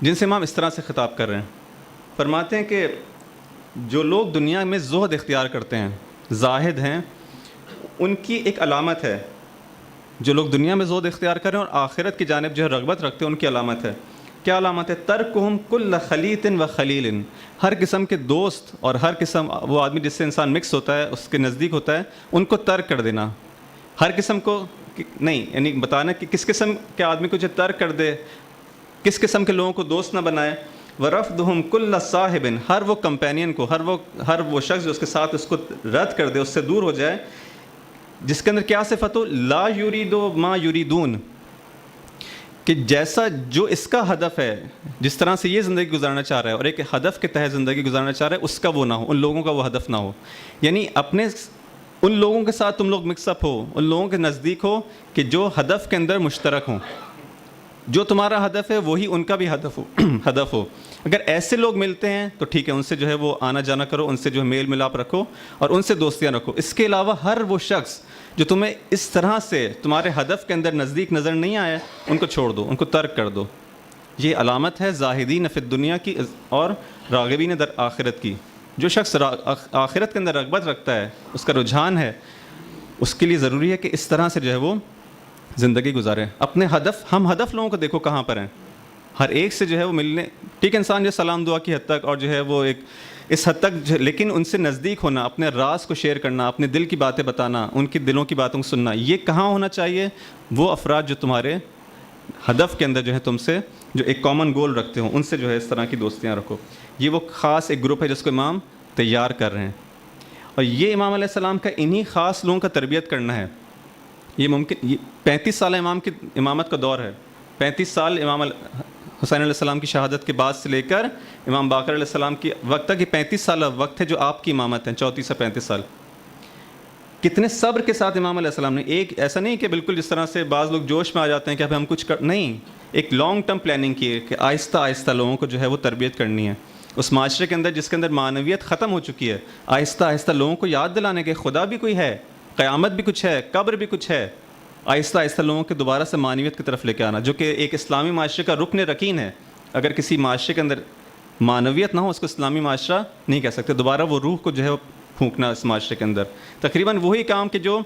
جن سے امام اس طرح سے خطاب کر رہے ہیں. فرماتے ہیں کہ جو لوگ دنیا میں زہد اختیار کرتے ہیں، زاہد ہیں، ان کی ایک علامت ہے. جو لوگ دنیا میں زہد اختیار کریں اور آخرت کی جانب جو ہے رغبت رکھتے ہیں، ان کی علامت ہے. کیا علامت ہے؟ ترکہم کل خلیط و خلیل. ہر قسم کے دوست اور ہر قسم وہ آدمی جس سے انسان مکس ہوتا ہے، اس کے نزدیک ہوتا ہے، ان کو ترک کر دینا. ہر قسم کو نہیں، یعنی بتانا کہ کس قسم کے آدمی کو جو ترک کر دے، کس قسم کے لوگوں کو دوست نہ بنائے. وَرَفْضُهُمْ كُلَّ صَاحِبٍ. ہر وہ کمپینین کو، ہر وہ شخص جو اس کے ساتھ اس کو رد کر دے، اس سے دور ہو جائے، جس کے اندر کیا صفت ہو؟ لا یریدو ما یریدون. کہ جیسا جو اس کا ہدف ہے، جس طرح سے یہ زندگی گزارنا چاہ رہا ہے اور ایک ہدف کے تحت زندگی گزارنا چاہ رہا ہے، اس کا وہ نہ ہو، ان لوگوں کا وہ ہدف نہ ہو. یعنی اپنے ان لوگوں کے ساتھ تم لوگ مکس اپ ہو، ان لوگوں کے نزدیک ہو کہ جو ہدف کے اندر مشترک ہوں. جو تمہارا ہدف ہے وہی ان کا بھی ہدف ہو. اگر ایسے لوگ ملتے ہیں تو ٹھیک ہے، ان سے جو ہے وہ آنا جانا کرو، ان سے جو ہے میل ملاپ رکھو اور ان سے دوستیاں رکھو. اس کے علاوہ ہر وہ شخص جو تمہیں اس طرح سے تمہارے ہدف کے اندر نزدیک نظر نہیں آئے، ان کو چھوڑ دو، ان کو ترک کر دو. یہ علامت ہے زاہدین فی الدنیا کی اور راغبین در آخرت کی. جو شخص آخرت کے اندر رغبت رکھتا ہے، اس کا رجحان ہے، اس کے لیے ضروری ہے کہ اس طرح سے جو ہے وہ زندگی گزارے. اپنے ہم ہدف لوگوں کو دیکھو کہاں پر ہیں. ہر ایک سے جو ہے وہ ملنے، ٹھیک ہے انسان جو سلام دعا کی حد تک اور جو ہے وہ ایک اس حد تک، لیکن ان سے نزدیک ہونا، اپنے راز کو شیئر کرنا، اپنے دل کی باتیں بتانا، ان کی دلوں کی باتوں کو سننا، یہ کہاں ہونا چاہیے؟ وہ افراد جو تمہارے ہدف کے اندر جو ہے تم سے جو ایک کامن گول رکھتے ہوں، ان سے جو ہے اس طرح کی دوستیاں رکھو. یہ وہ خاص ایک گروپ ہے جس کو امام تیار کر رہے ہیں، اور یہ امام علیہ السلام کا انہی خاص لوگوں کا تربیت کرنا ہے. یہ ممکن 35 سال امام کی امامت کا دور ہے. 35 سال امام حسین علیہ السلام کی شہادت کے بعد سے لے کر امام باقر علیہ السلام کی وقت تک، یہ 35 سال وقت ہے جو آپ کی امامت ہے، 34 سے 35 سال. کتنے صبر کے ساتھ امام علیہ السلام نے، ایک ایسا نہیں کہ بالکل جس طرح سے بعض لوگ جوش میں آ جاتے ہیں کہ اب ہم کچھ نہیں، ایک لانگ ٹرم پلاننگ کی ہے کہ آہستہ آہستہ لوگوں کو جو ہے وہ تربیت کرنی ہے. اس معاشرے کے اندر جس کے اندر معنویت ختم ہو چکی ہے، آہستہ آہستہ لوگوں کو یاد دلانے کے خدا بھی کوئی ہے، قیامت بھی کچھ ہے، قبر بھی کچھ ہے. آہستہ آہستہ لوگوں کے دوبارہ سے معنویت کی طرف لے کے آنا، جو کہ ایک اسلامی معاشرے کا رکن رکین ہے. اگر کسی معاشرے کے اندر معنویت نہ ہو، اس کو اسلامی معاشرہ نہیں کہہ سکتے. دوبارہ وہ روح کو جو ہے پھونکنا اس معاشرے کے اندر. تقریباً وہی کام کہ جو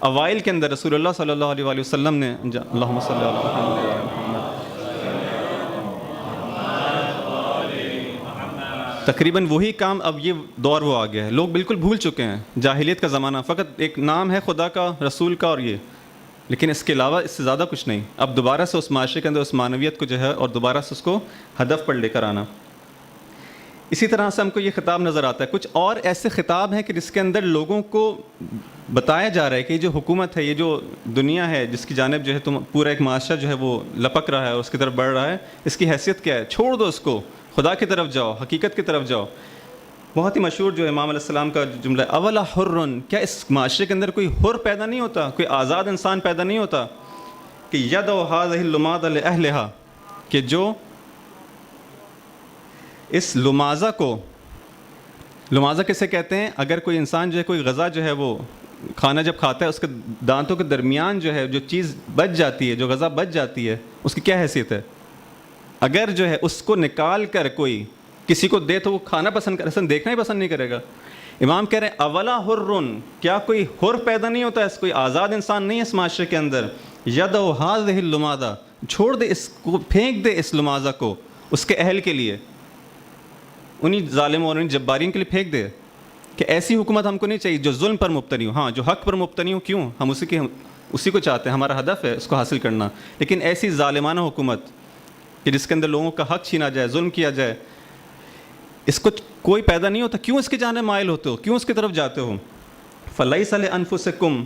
اوائل کے اندر رسول اللہ صلی اللہ علیہ وآلہ وسلم نے، اللہم صلی اللہ علیہ وسلم، تقریباً وہی کام اب یہ دور وہ آ گیا ہے. لوگ بالکل بھول چکے ہیں جاہلیت کا زمانہ. فقط ایک نام ہے خدا کا، رسول کا اور یہ، لیکن اس کے علاوہ اس سے زیادہ کچھ نہیں. اب دوبارہ سے اس معاشرے کے اندر اس معنویت کو جو ہے اور دوبارہ سے اس کو ہدف پر لے کر آنا. اسی طرح سے ہم کو یہ خطاب نظر آتا ہے. کچھ اور ایسے خطاب ہیں کہ جس کے اندر لوگوں کو بتایا جا رہا ہے کہ یہ جو حکومت ہے، یہ جو دنیا ہے جس کی جانب جو ہے تم پورا ایک معاشرہ جو ہے وہ لپک رہا ہے اور اس کی طرف بڑھ رہا ہے، اس کی حیثیت کیا ہے؟ چھوڑ دو اس کو، خدا کی طرف جاؤ، حقیقت کی طرف جاؤ. بہت ہی مشہور جو امام علیہ السلام کا جملہ ہے، اولا حرن، کیا اس معاشرے کے اندر کوئی حر پیدا نہیں ہوتا، کوئی آزاد انسان پیدا نہیں ہوتا؟ کہ یدعو ھذہ اللماذ لأہلھا، کہ جو اس لمازہ کو، لمازہ کسے کہتے ہیں؟ اگر کوئی انسان جو ہے کوئی غذا جو ہے وہ کھانا جب کھاتا ہے، اس کے دانتوں کے درمیان جو ہے جو چیز بچ جاتی ہے، جو غذا بچ جاتی ہے، اس کی کیا حیثیت ہے؟ اگر جو ہے اس کو نکال کر کوئی کسی کو دے تو وہ کھانا پسند کرے، دیکھنا ہی پسند نہیں کرے گا. امام کہہ رہے ہیں اولا حرن، کیا کوئی حر پیدا نہیں ہوتا ہے، کوئی آزاد انسان نہیں ہے اس معاشرے کے اندر؟ یدعو ھذہ اللماذہ، چھوڑ دے اس کو، پھینک دے اس لمازہ کو اس کے اہل کے لیے، انہی ظالموں اور انہی جبارین کے لیے پھینک دے. کہ ایسی حکومت ہم کو نہیں چاہیے جو ظلم پر مبتنی ہو، ہاں جو حق پر مبتنی ہو. کیوں؟ ہم اسی کو چاہتے ہیں، ہمارا ہدف ہے اس کو حاصل کرنا. لیکن ایسی ظالمانہ حکومت کہ جس کے اندر لوگوں کا حق چھینا جائے، ظلم کیا جائے، اس کو کوئی پیدا نہیں ہوتا. کیوں اس کی جانب مائل ہوتے ہو؟ کیوں اس کی طرف جاتے ہو؟ فلیس لانفسکم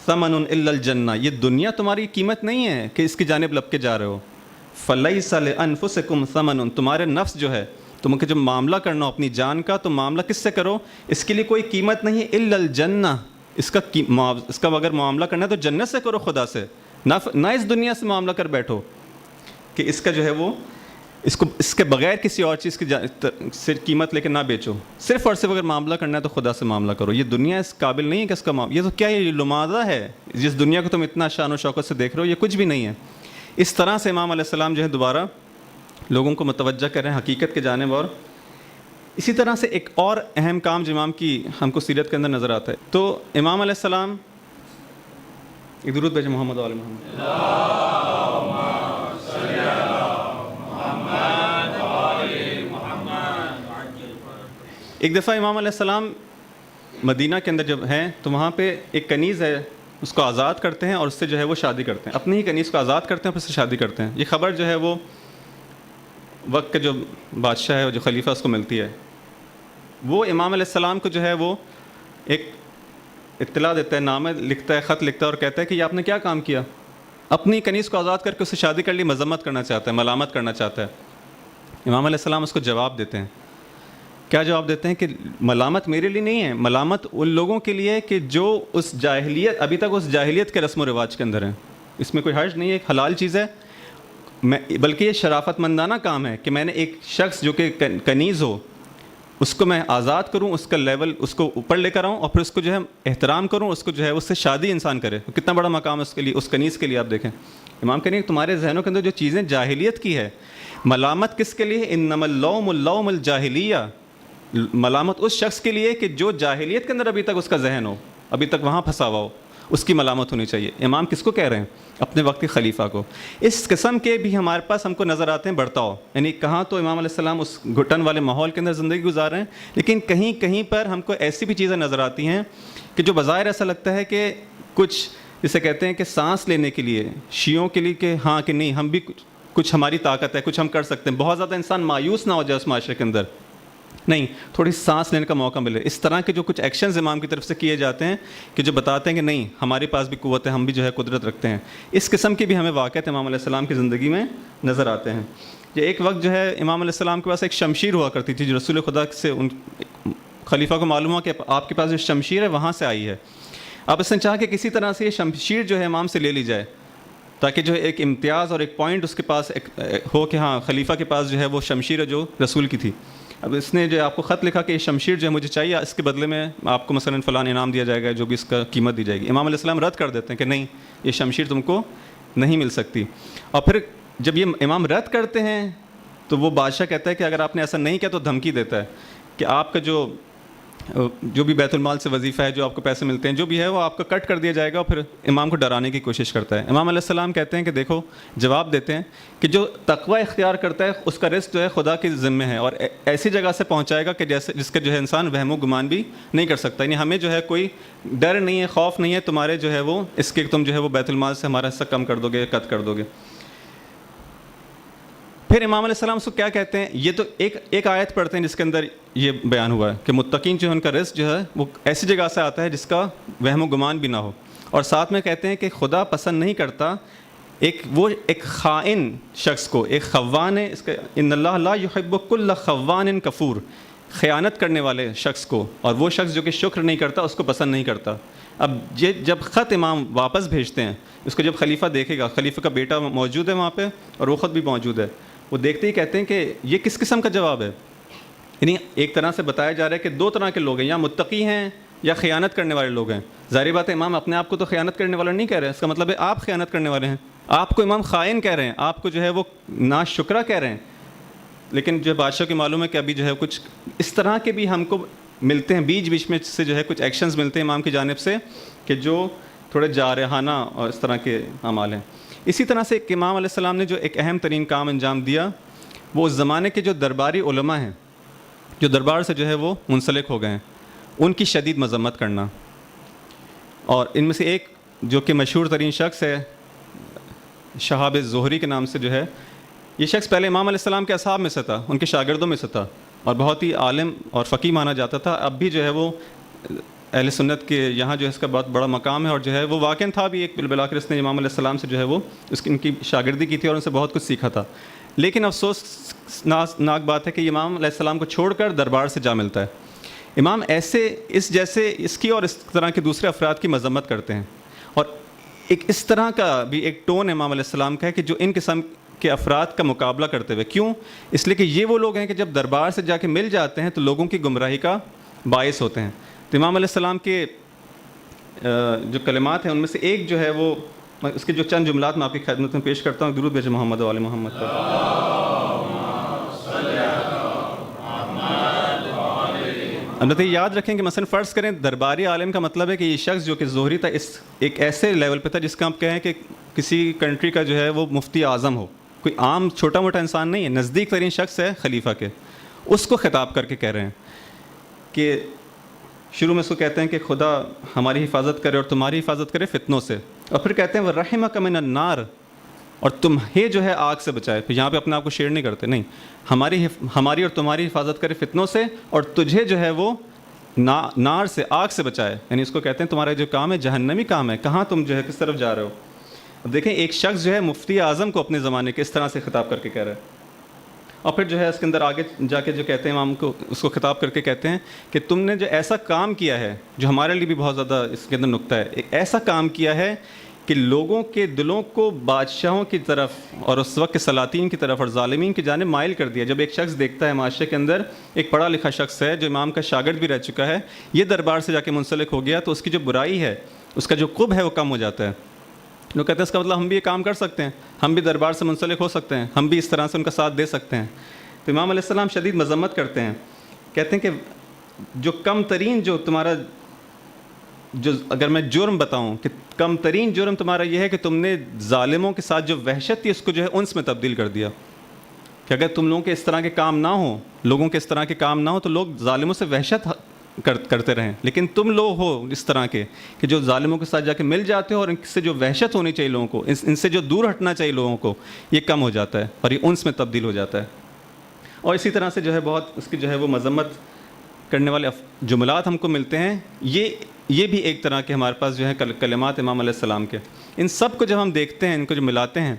ثمن الا الجنہ، یہ دنیا تمہاری قیمت نہیں ہے کہ اس کی جانب لپ کے جا رہے ہو. فلیس لانفسکم ثمن، تمہارے نفس جو ہے، تم کو جب معاملہ کرنا ہو اپنی جان کا تو معاملہ کس سے کرو؟ اس کے لیے کوئی قیمت نہیں ہے الا الجنہ، اس کا اگر معاملہ کرنا ہے تو جنت سے کرو، خدا سے، نہ اس دنیا سے معاملہ کر بیٹھو کہ اس کا جو ہے وہ اس کے بغیر کسی اور چیز کی سے قیمت لے کے نہ بیچو. صرف اور صرف اگر معاملہ کرنا ہے تو خدا سے معاملہ کرو. یہ دنیا اس قابل نہیں ہے کہ اس کا یہ تو کیا ہے، یہ لمازہ ہے. جس دنیا کو تم اتنا شان و شوکت سے دیکھ رہے ہو، یہ کچھ بھی نہیں ہے. اس طرح سے امام علیہ السلام جو ہے دوبارہ لوگوں کو متوجہ کر رہے ہیں حقیقت کے جانب. اور اسی طرح سے ایک اور اہم کام جو امام کی ہم کو سیرت کے اندر نظر آتا ہے، تو امام علیہ السلام، ایک درود بھیجیں محمد و آل محمد. ایک دفعہ امام علیہ السلام مدینہ کے اندر جب ہیں تو وہاں پہ ایک کنیز ہے، اس کو آزاد کرتے ہیں اور اس سے جو ہے وہ شادی کرتے ہیں. اپنی ہی کنیز کو آزاد کرتے ہیں، پھر سے شادی کرتے ہیں. یہ خبر جو ہے وہ وقت کے جو بادشاہ ہے، جو خلیفہ، اس کو ملتی ہے. وہ امام علیہ السلام کو جو ہے وہ ایک اطلاع دیتا ہے، نامہ لکھتا ہے، خط لکھتا ہے اور کہتا ہے کہ یہ آپ نے کیا کام کیا؟ اپنی کنیز کو آزاد کر کے اس سے شادی کر لی، مذمت کرنا چاہتا ہے، ملامت کرنا چاہتا ہے. امام علیہ السلام اس کو جواب دیتے ہیں. کیا جواب دیتے ہیں؟ کہ ملامت میرے لیے نہیں ہے، ملامت ان لوگوں کے لیے ہے کہ جو اس جاہلیت، ابھی تک اس جاہلیت کے رسم و رواج کے اندر ہیں. اس میں کوئی حرج نہیں ہے، ایک حلال چیز ہے. بلکہ یہ شرافت مندانہ کام ہے کہ میں نے ایک شخص جو کہ کنیز ہو اس کو میں آزاد کروں، اس کا لیول اس کو اوپر لے کر آؤں، اور پھر اس کو جو ہے احترام کروں، اس کو جو ہے اس سے شادی انسان کرے. کتنا بڑا مقام ہے اس کے لیے، اس کنیز کے لیے. آپ دیکھیں امام کہنے تمہارے ذہنوں کے اندر جو چیزیں جاہلیت کی ہے، ملامت کس کے لیے؟ انما اللوم اللوم الجاہلیہ، ملامت اس شخص کے لیے کہ جو جاہلیت کے اندر ابھی تک اس کا ذہن ہو، ابھی تک وہاں پھنسا ہوا ہو، اس کی ملامت ہونی چاہیے. امام کس کو کہہ رہے ہیں؟ اپنے وقت کے خلیفہ کو. اس قسم کے بھی ہمارے پاس ہم کو نظر آتے ہیں برتاؤ. یعنی کہاں تو امام علیہ السلام اس گھٹن والے ماحول کے اندر زندگی گزار رہے ہیں، لیکن کہیں کہیں پر ہم کو ایسی بھی چیزیں نظر آتی ہیں کہ جو بظاہر ایسا لگتا ہے کہ کچھ جسے کہتے ہیں کہ سانس لینے کے لیے شیعوں کے لیے کہ ہاں کہ نہیں ہم بھی کچھ ہماری طاقت ہے، کچھ ہم کر سکتے ہیں. بہت زیادہ انسان مایوس نہ ہو جائے اس معاشرے کے اندر، نہیں تھوڑی سانس لینے کا موقع ملے. اس طرح کے جو کچھ ایکشنز امام کی طرف سے کیے جاتے ہیں کہ جو بتاتے ہیں کہ نہیں ہمارے پاس بھی قوت ہے، ہم بھی جو ہے قدرت رکھتے ہیں. اس قسم کی بھی ہمیں واقعات امام علیہ السلام کی زندگی میں نظر آتے ہیں. یہ ایک وقت جو ہے امام علیہ السلام کے پاس ایک شمشیر ہوا کرتی تھی جو رسول خدا سے ان خلیفہ کو معلوم ہوا کہ آپ کے پاس جو شمشیر ہے وہاں سے آئی ہے. اب اس نے چاہا کہ کسی طرح سے یہ شمشیر جو ہے امام سے لے لی جائے تاکہ جو ہے ایک امتیاز اور ایک پوائنٹ اس کے پاس ہو کہ ہاں خلیفہ کے پاس جو ہے وہ شمشیر ہے جو رسول کی تھی. اب اس نے جو آپ کو خط لکھا کہ یہ شمشیر جو ہے مجھے چاہیے، اس کے بدلے میں آپ کو مثلاً فلاں انعام دیا جائے گا جو بھی اس کا قیمت دی جائے گی. امام علیہ السلام رد کر دیتے ہیں کہ نہیں یہ شمشیر تم کو نہیں مل سکتی. اور پھر جب یہ امام رد کرتے ہیں تو وہ بادشاہ کہتا ہے کہ اگر آپ نے ایسا نہیں کیا تو دھمکی دیتا ہے کہ آپ کا جو بھی بیت المال سے وظیفہ ہے، جو آپ کو پیسے ملتے ہیں، جو بھی ہے وہ آپ کا کٹ کر دیا جائے گا. اور پھر امام کو ڈرانے کی کوشش کرتا ہے. امام علیہ السلام کہتے ہیں کہ دیکھو، جواب دیتے ہیں کہ جو تقوی اختیار کرتا ہے اس کا رزق جو ہے خدا کے ذمہ ہے، اور ایسی جگہ سے پہنچائے گا کہ جس کا جو ہے انسان وہم و گمان بھی نہیں کر سکتا. یعنی ہمیں جو ہے کوئی ڈر نہیں ہے، خوف نہیں ہے تمہارے جو ہے وہ اس کے تم جو ہے وہ بیت المال سے ہمارا حصہ کم کر دو گے، کٹ کر دو گے. پھر امام علیہ السلام اس کو کیا کہتے ہیں؟ یہ تو ایک آیت پڑھتے ہیں جس کے اندر یہ بیان ہوا ہے کہ متقین جو ہے ان کا رزق جو ہے وہ ایسی جگہ سے آتا ہے جس کا وہم و گمان بھی نہ ہو. اور ساتھ میں کہتے ہیں کہ خدا پسند نہیں کرتا ایک خائن شخص کو، ایک خوان ہے، اس کا ان اللہ لا یحب کل خوان کفور، خیانت کرنے والے شخص کو، اور وہ شخص جو کہ شکر نہیں کرتا اس کو پسند نہیں کرتا. اب یہ جب خط امام واپس بھیجتے ہیں، اس کو جب خلیفہ دیکھے گا، خلیفہ کا بیٹا موجود ہے وہاں پہ اور وہ خود بھی موجود ہے، وہ دیکھتے ہی کہتے ہیں کہ یہ کس قسم کا جواب ہے. یعنی ایک طرح سے بتایا جا رہا ہے کہ دو طرح کے لوگ ہیں، یا متقی ہیں یا خیانت کرنے والے لوگ ہیں. ظاہر بات ہے امام اپنے آپ کو تو خیانت کرنے والا نہیں کہہ رہے، اس کا مطلب ہے آپ خیانت کرنے والے ہیں. آپ کو امام خائن کہہ رہے ہیں، آپ کو جو ہے وہ ناشکرا کہہ رہے ہیں. لیکن جو بادشاہ کی معلوم ہے کہ ابھی جو ہے کچھ اس طرح کے بھی ہم کو ملتے ہیں، بیچ میں سے جو ہے کچھ ایکشنز ملتے ہیں امام کی جانب سے کہ جو تھوڑے جارحانہ اور اس طرح کے اعمال ہیں. اسی طرح سے ایک امام علیہ السلام نے جو ایک اہم ترین کام انجام دیا، وہ اس زمانے کے جو درباری علماء ہیں جو دربار سے جو ہے وہ منسلک ہو گئے ہیں، ان کی شدید مذمت کرنا. اور ان میں سے ایک جو کہ مشہور ترین شخص ہے شہاب زہری کے نام سے جو ہے، یہ شخص پہلے امام علیہ السلام کے اصحاب میں سے تھا، ان کے شاگردوں میں سے تھا، اور بہت ہی عالم اور فقیہ مانا جاتا تھا. اب بھی جو ہے وہ اہل سنت کے یہاں جو ہے اس کا بہت بڑا مقام ہے، اور جو ہے وہ واقعاً تھا بھی ایک بالآخر اس نے امام علیہ السلام سے جو ہے وہ ان کی شاگردی کی تھی اور ان سے بہت کچھ سیکھا تھا. لیکن افسوس ناک بات ہے کہ امام علیہ السلام کو چھوڑ کر دربار سے جا ملتا ہے. امام اس کی اور اس طرح کے دوسرے افراد کی مذمت کرتے ہیں، اور ایک اس طرح کا بھی ایک ٹون امام علیہ السلام کا ہے کہ جو ان قسم کے افراد کا مقابلہ کرتے ہوئے. کیوں؟ اس لیے کہ یہ وہ لوگ ہیں کہ جب دربار سے جا کے مل جاتے ہیں تو لوگوں کی گمراہی کا باعث ہوتے ہیں. تو امام علیہ السلام کے جو کلمات ہیں ان میں سے ایک جو ہے وہ اس کے جو چند جملات میں آپ کی خدمت میں پیش کرتا ہوں. درود بھیجیں محمد و آل محمد پر. البتہ یاد رکھیں کہ مثلا فرض کریں درباری عالم کا مطلب ہے کہ یہ شخص جو کہ زہری تھا اس ایک ایسے لیول پہ تھا جس کا آپ کہیں کہ کسی کنٹری کا جو ہے وہ مفتی اعظم ہو، کوئی عام چھوٹا موٹا انسان نہیں ہے، نزدیک ترین شخص ہے خلیفہ کے. اس کو خطاب کر کے کہہ رہے ہیں کہ شروع میں اس کو کہتے ہیں کہ خدا ہماری حفاظت کرے اور تمہاری حفاظت کرے فتنوں سے، اور پھر کہتے ہیں وہ رحمک من النار، اور تمہیں جو ہے آگ سے بچائے. پھر یہاں پہ اپنے آپ کو شیئر نہیں کرتے، نہیں، ہماری اور تمہاری حفاظت کرے فتنوں سے، اور تجھے جو ہے وہ نار سے، آگ سے بچائے. یعنی اس کو کہتے ہیں تمہارا جو کام ہے جہنمی کام ہے، کہاں تم جو ہے کس طرف جا رہے ہو. اب دیکھیں ایک شخص جو ہے مفتی اعظم کو اپنے زمانے کے اس طرح سے خطاب کر کے کہہ رہا ہے. اور پھر جو ہے اس کے اندر آگے جا کے جو کہتے ہیں امام کو، اس کو خطاب کر کے کہتے ہیں کہ تم نے جو ایسا کام کیا ہے جو ہمارے لیے بھی بہت زیادہ اس کے اندر نقطہ ہے، ایک ایسا کام کیا ہے کہ لوگوں کے دلوں کو بادشاہوں کی طرف اور اس وقت کے سلاطین کی طرف اور ظالمین کی جانب مائل کر دیا. جب ایک شخص دیکھتا ہے معاشرے کے اندر ایک پڑھا لکھا شخص ہے جو امام کا شاگرد بھی رہ چکا ہے, یہ دربار سے جا کے منسلک ہو گیا, تو اس کی جو برائی ہے, اس کا جو قب ہے وہ کم ہو جاتا ہے. لوگ کہتے ہیں اس کا مطلب ہم بھی یہ کام کر سکتے ہیں, ہم بھی دربار سے منسلک ہو سکتے ہیں, ہم بھی اس طرح سے ان کا ساتھ دے سکتے ہیں. تو امام علیہ السلام شدید مذمت کرتے ہیں, کہتے ہیں کہ جو کم ترین جو تمہارا جو اگر میں جرم بتاؤں کہ کم ترین جرم تمہارا یہ ہے کہ تم نے ظالموں کے ساتھ جو وحشت تھی اس کو جو ہے انس میں تبدیل کر دیا. کہ اگر تم لوگوں کے اس طرح کے کام نہ ہوں, لوگوں کے اس طرح کے کام نہ ہوں, تو لوگ ظالموں سے وحشت کرتے رہیں, لیکن تم لوگ ہو اس طرح کے کہ جو ظالموں کے ساتھ جا کے مل جاتے ہو, اور ان سے جو وحشت ہونی چاہیے لوگوں کو, ان سے جو دور ہٹنا چاہیے لوگوں کو, یہ کم ہو جاتا ہے اور یہ انس میں تبدیل ہو جاتا ہے. اور اسی طرح سے جو ہے بہت اس کی جو ہے وہ مذمت کرنے والے جملات ہم کو ملتے ہیں. یہ بھی ایک طرح کے ہمارے پاس جو ہے کلمات امام علیہ السلام کے. ان سب کو جب ہم دیکھتے ہیں, ان کو جو ملاتے ہیں,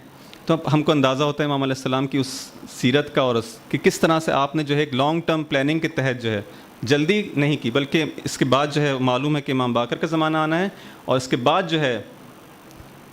تو ہم کو اندازہ ہوتا ہے امام علیہ السلام کی اس سیرت کا, اور اس کہ کس طرح سے آپ نے جو ہے ایک لانگ ٹرم پلاننگ کے تحت جو ہے جلدی نہیں کی, بلکہ اس کے بعد جو ہے معلوم ہے کہ امام باقر کا زمانہ آنا ہے, اور اس کے بعد جو ہے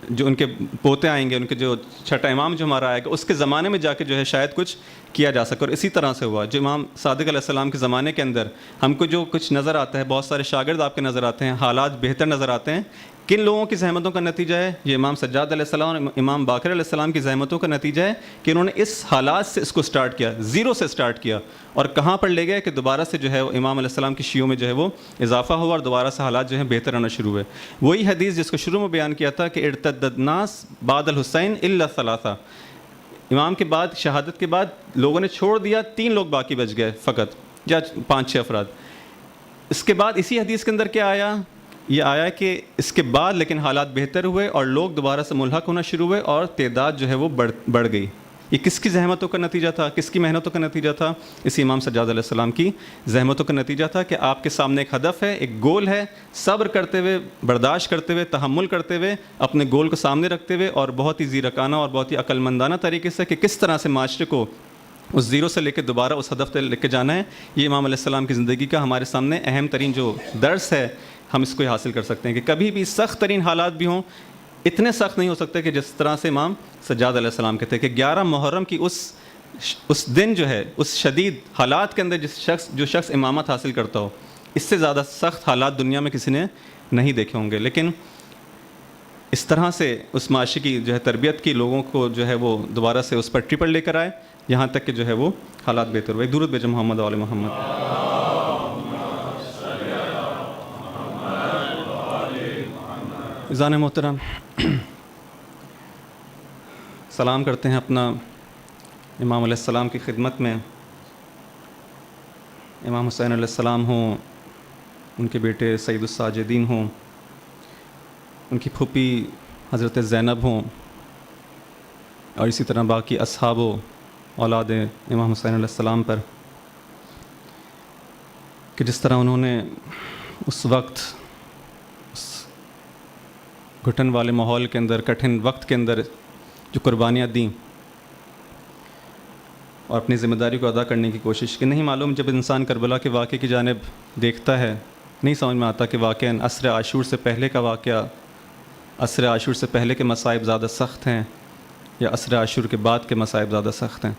جو ان کے پوتے آئیں گے, ان کے جو چھٹا امام جو ہمارا آئے گا, اس کے زمانے میں جا کے جو ہے شاید کچھ کیا جا سکے. اور اسی طرح سے ہوا جو امام صادق علیہ السلام کے زمانے کے اندر ہم کو جو کچھ نظر آتا ہے, بہت سارے شاگرد آپ کے نظر آتے ہیں, حالات بہتر نظر آتے ہیں. کن لوگوں کی زحمتوں کا نتیجہ ہے؟ یہ امام سجاد علیہ السلام اور امام باقر علیہ السلام کی زحمتوں کا نتیجہ ہے کہ انہوں نے اس حالات سے اس کو سٹارٹ کیا, زیرو سے سٹارٹ کیا, اور کہاں پر لے گئے کہ دوبارہ سے جو ہے وہ امام علیہ السلام کی شیعوں میں جو ہے وہ اضافہ ہوا, اور دوبارہ سے حالات جو ہیں بہتر آنا شروع ہوئے. وہی حدیث جس کو شروع میں بیان کیا تھا کہ ارتد الناس بعد الحسین الا ثلاثہ, امام کے بعد شہادت کے بعد لوگوں نے چھوڑ دیا, 3 لوگ باقی بچ گئے فقط, یا 5-6 افراد. اس کے بعد اسی حدیث کے اندر کیا آیا؟ یہ آیا کہ اس کے بعد لیکن حالات بہتر ہوئے اور لوگ دوبارہ سے ملحق ہونا شروع ہوئے, اور تعداد جو ہے وہ بڑھ گئی. یہ کس کی زحمتوں کا نتیجہ تھا, کس کی محنتوں کا نتیجہ تھا؟ اسی امام سجاد علیہ السلام کی زحمتوں کا نتیجہ تھا کہ آپ کے سامنے ایک ہدف ہے, ایک گول ہے, صبر کرتے ہوئے, برداشت کرتے ہوئے, تحمل کرتے ہوئے, اپنے گول کو سامنے رکھتے ہوئے, اور بہت ہی زیرکانہ اور بہت ہی عقل مندانہ طریقے سے کہ کس طرح سے معاشرے کو اس زیرو سے لے کے دوبارہ اس ہدف تک لے کے جانا ہے. یہ امام علیہ السلام کی زندگی کا ہمارے سامنے اہم ترین جو درس ہے, ہم اس کو حاصل کر سکتے ہیں کہ کبھی بھی سخت ترین حالات بھی ہوں, اتنے سخت نہیں ہو سکتے کہ جس طرح سے امام سجاد علیہ السلام کے تھے. کہ 11 محرم کی اس دن جو ہے, اس شدید حالات کے اندر جو شخص امامت حاصل کرتا ہو, اس سے زیادہ سخت حالات دنیا میں کسی نے نہیں دیکھے ہوں گے. لیکن اس طرح سے اس معاشرے کی جو ہے تربیت کی, لوگوں کو جو ہے وہ دوبارہ سے اس پٹری پر لے کر آئے, یہاں تک کہ جو ہے وہ حالات بہتر ہوئے. درود بھیجو محمد و آل محمد. عزیزان محترم, سلام کرتے ہیں اپنا امام علیہ السلام کی خدمت میں. امام حسین علیہ السلام ہوں, ان کے بیٹے سید الساجدین ہوں, ان کی پھوپھی حضرت زینب ہوں, اور اسی طرح باقی اصحاب و اولاد امام حسین علیہ السلام پر, کہ جس طرح انہوں نے اس وقت گھٹن والے ماحول کے اندر, کٹھن وقت کے اندر جو قربانیاں دیں اور اپنی ذمہ داری کو ادا کرنے کی کوشش کی. نہیں معلوم, جب انسان کربلا کے واقعے کی جانب دیکھتا ہے, نہیں سمجھ میں آتا کہ واقعاً عصر عاشور سے پہلے کا واقعہ, عصر عاشور سے پہلے کے مصائب زیادہ سخت ہیں یا عصر عاشور کے بعد کے مصائب زیادہ سخت ہیں.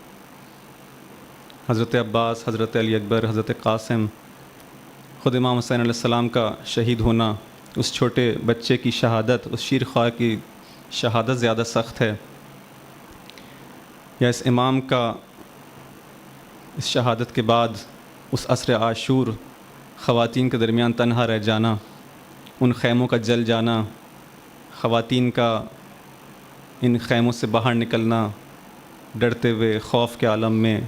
حضرت عباس, حضرت علی اکبر, حضرت قاسم, خود امام حسین علیہ السلام کا شہید ہونا, اس چھوٹے بچے کی شہادت, اس شیر خواہ کی شہادت زیادہ سخت ہے, یا اس امام کا اس شہادت کے بعد اس عصر عاشور خواتین کے درمیان تنہا رہ جانا, ان خیموں کا جل جانا, خواتین کا ان خیموں سے باہر نکلنا ڈرتے ہوئے خوف کے عالم میں,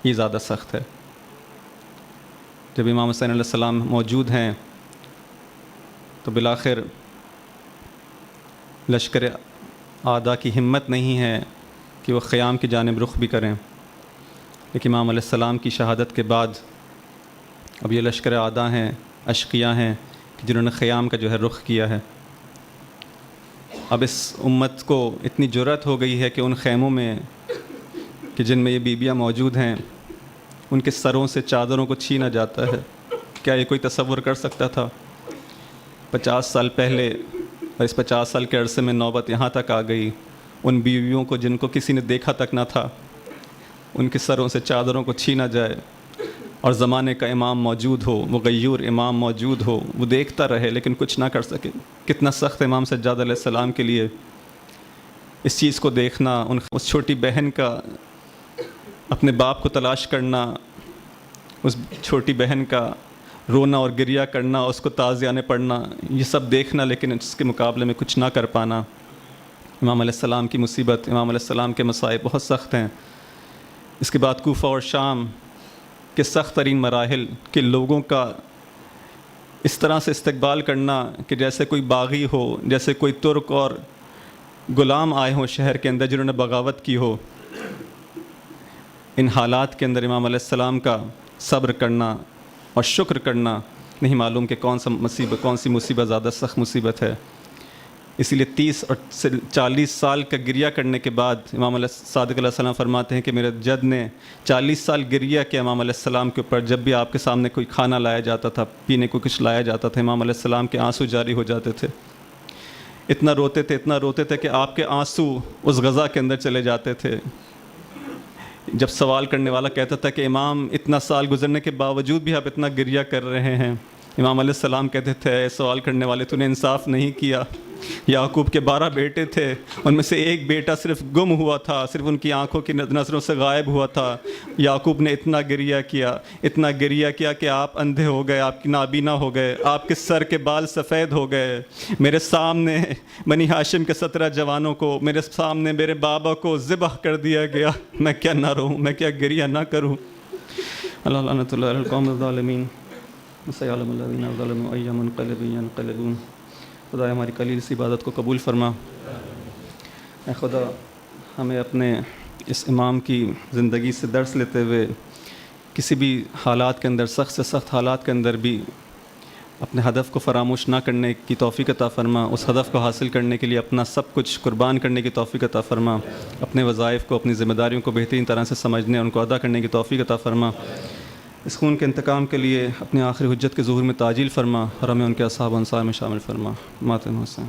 یہ زیادہ سخت ہے. جب امام حسین علیہ السلام موجود ہیں تو بالآخر لشکر اعداء کی ہمت نہیں ہے کہ وہ خیام کی جانب رخ بھی کریں, لیکن امام علیہ السلام کی شہادت کے بعد اب یہ لشکر اعداء ہیں, اشقیاء ہیں, کہ جنہوں نے خیام کا جو ہے رخ کیا ہے. اب اس امت کو اتنی جرأت ہو گئی ہے کہ ان خیموں میں کہ جن میں یہ بیبیاں موجود ہیں, ان کے سروں سے چادروں کو چھینا جاتا ہے. کیا یہ کوئی تصور کر سکتا تھا 50 سال پہلے اور اس 50 سال کے عرصے میں نوبت یہاں تک آ گئی ان بیویوں کو جن کو کسی نے دیکھا تک نہ تھا، ان کے سروں سے چادروں کو چھینا جائے، اور زمانے کا امام موجود ہو، مغیور امام موجود ہو، وہ دیکھتا رہے لیکن کچھ نہ کر سکے۔ کتنا سخت امام سجاد علیہ السلام کے لیے اس چیز کو دیکھنا، اس چھوٹی بہن کا اپنے باپ کو تلاش کرنا، اس چھوٹی بہن کا رونا اور گریہ کرنا، اس کو تعزیانے پڑھنا، یہ سب دیکھنا لیکن اس کے مقابلے میں کچھ نہ کر پانا۔ امام علیہ السلام کی مصیبت، امام علیہ السلام کے مصائب بہت سخت ہیں۔ اس کے بعد کوفہ اور شام کے سخت ترین مراحل کے لوگوں کا اس طرح سے استقبال کرنا کہ جیسے کوئی باغی ہو، جیسے کوئی ترک اور غلام آئے ہوں شہر کے اندر جنہوں نے بغاوت کی ہو۔ ان حالات کے اندر امام علیہ السلام کا صبر کرنا اور شکر کرنا نہیں معلوم کہ کون سی مصیبت زیادہ سخت مصیبت ہے۔ اسی لیے 30 اور 40 سال کا گریہ کرنے کے بعد امام علیہ صادق علیہ السلام فرماتے ہیں کہ میرے جد نے 40 سال گریہ کیا امام علیہ السلام کے اوپر۔ جب بھی آپ کے سامنے کوئی کھانا لایا جاتا تھا، پینے کو کچھ لایا جاتا تھا، امام علیہ السلام کے آنسو جاری ہو جاتے تھے۔ اتنا روتے تھے کہ آپ کے آنسو اس غذا کے اندر چلے جاتے تھے۔ جب سوال کرنے والا کہتا تھا کہ امام اتنا سال گزرنے کے باوجود بھی آپ اتنا گریہ کر رہے ہیں، امام علیہ السلام کہتے تھے اے سوال کرنے والے، تو نے انصاف نہیں کیا۔ یعقوب کے 12 بیٹے تھے، ان میں سے ایک بیٹا صرف گم ہوا تھا، صرف ان کی آنکھوں کی نظروں سے غائب ہوا تھا۔ یعقوب نے اتنا گریہ کیا کہ آپ اندھے ہو گئے، آپ کی نابینا ہو گئے، آپ کے سر کے بال سفید ہو گئے۔ میرے سامنے بنی ہاشم کے 17 جوانوں کو، میرے سامنے میرے بابا کو ذبح کر دیا گیا، میں کیا نہ روؤں، میں کیا گریہ نہ کروں۔ اللہ لعنۃ اللہ علی القوم الظالمین وسيعلم الذين ظلموا أي منقلب ينقلبون۔ خدا ہماری قلیل سی عبادت کو قبول فرما۔ اے خدا، ہمیں اپنے اس امام کی زندگی سے درس لیتے ہوئے کسی بھی حالات کے اندر، سخت سے سخت حالات کے اندر بھی اپنے ہدف کو فراموش نہ کرنے کی توفیق عطا فرما، اس ہدف کو حاصل کرنے کے لیے اپنا سب کچھ قربان کرنے کی توفیق عطا فرما، اپنے وظائف کو، اپنی ذمہ داریوں کو بہترین طرح سے سمجھنے، ان کو ادا کرنے کی توفیق عطا فرما۔ اس خون کے انتقام کے لیے اپنے آخری حجت کے ظہور میں تعجیل فرما، اور ہمیں ان کے اصحاب و انصار میں شامل فرما۔ ماتم حسین۔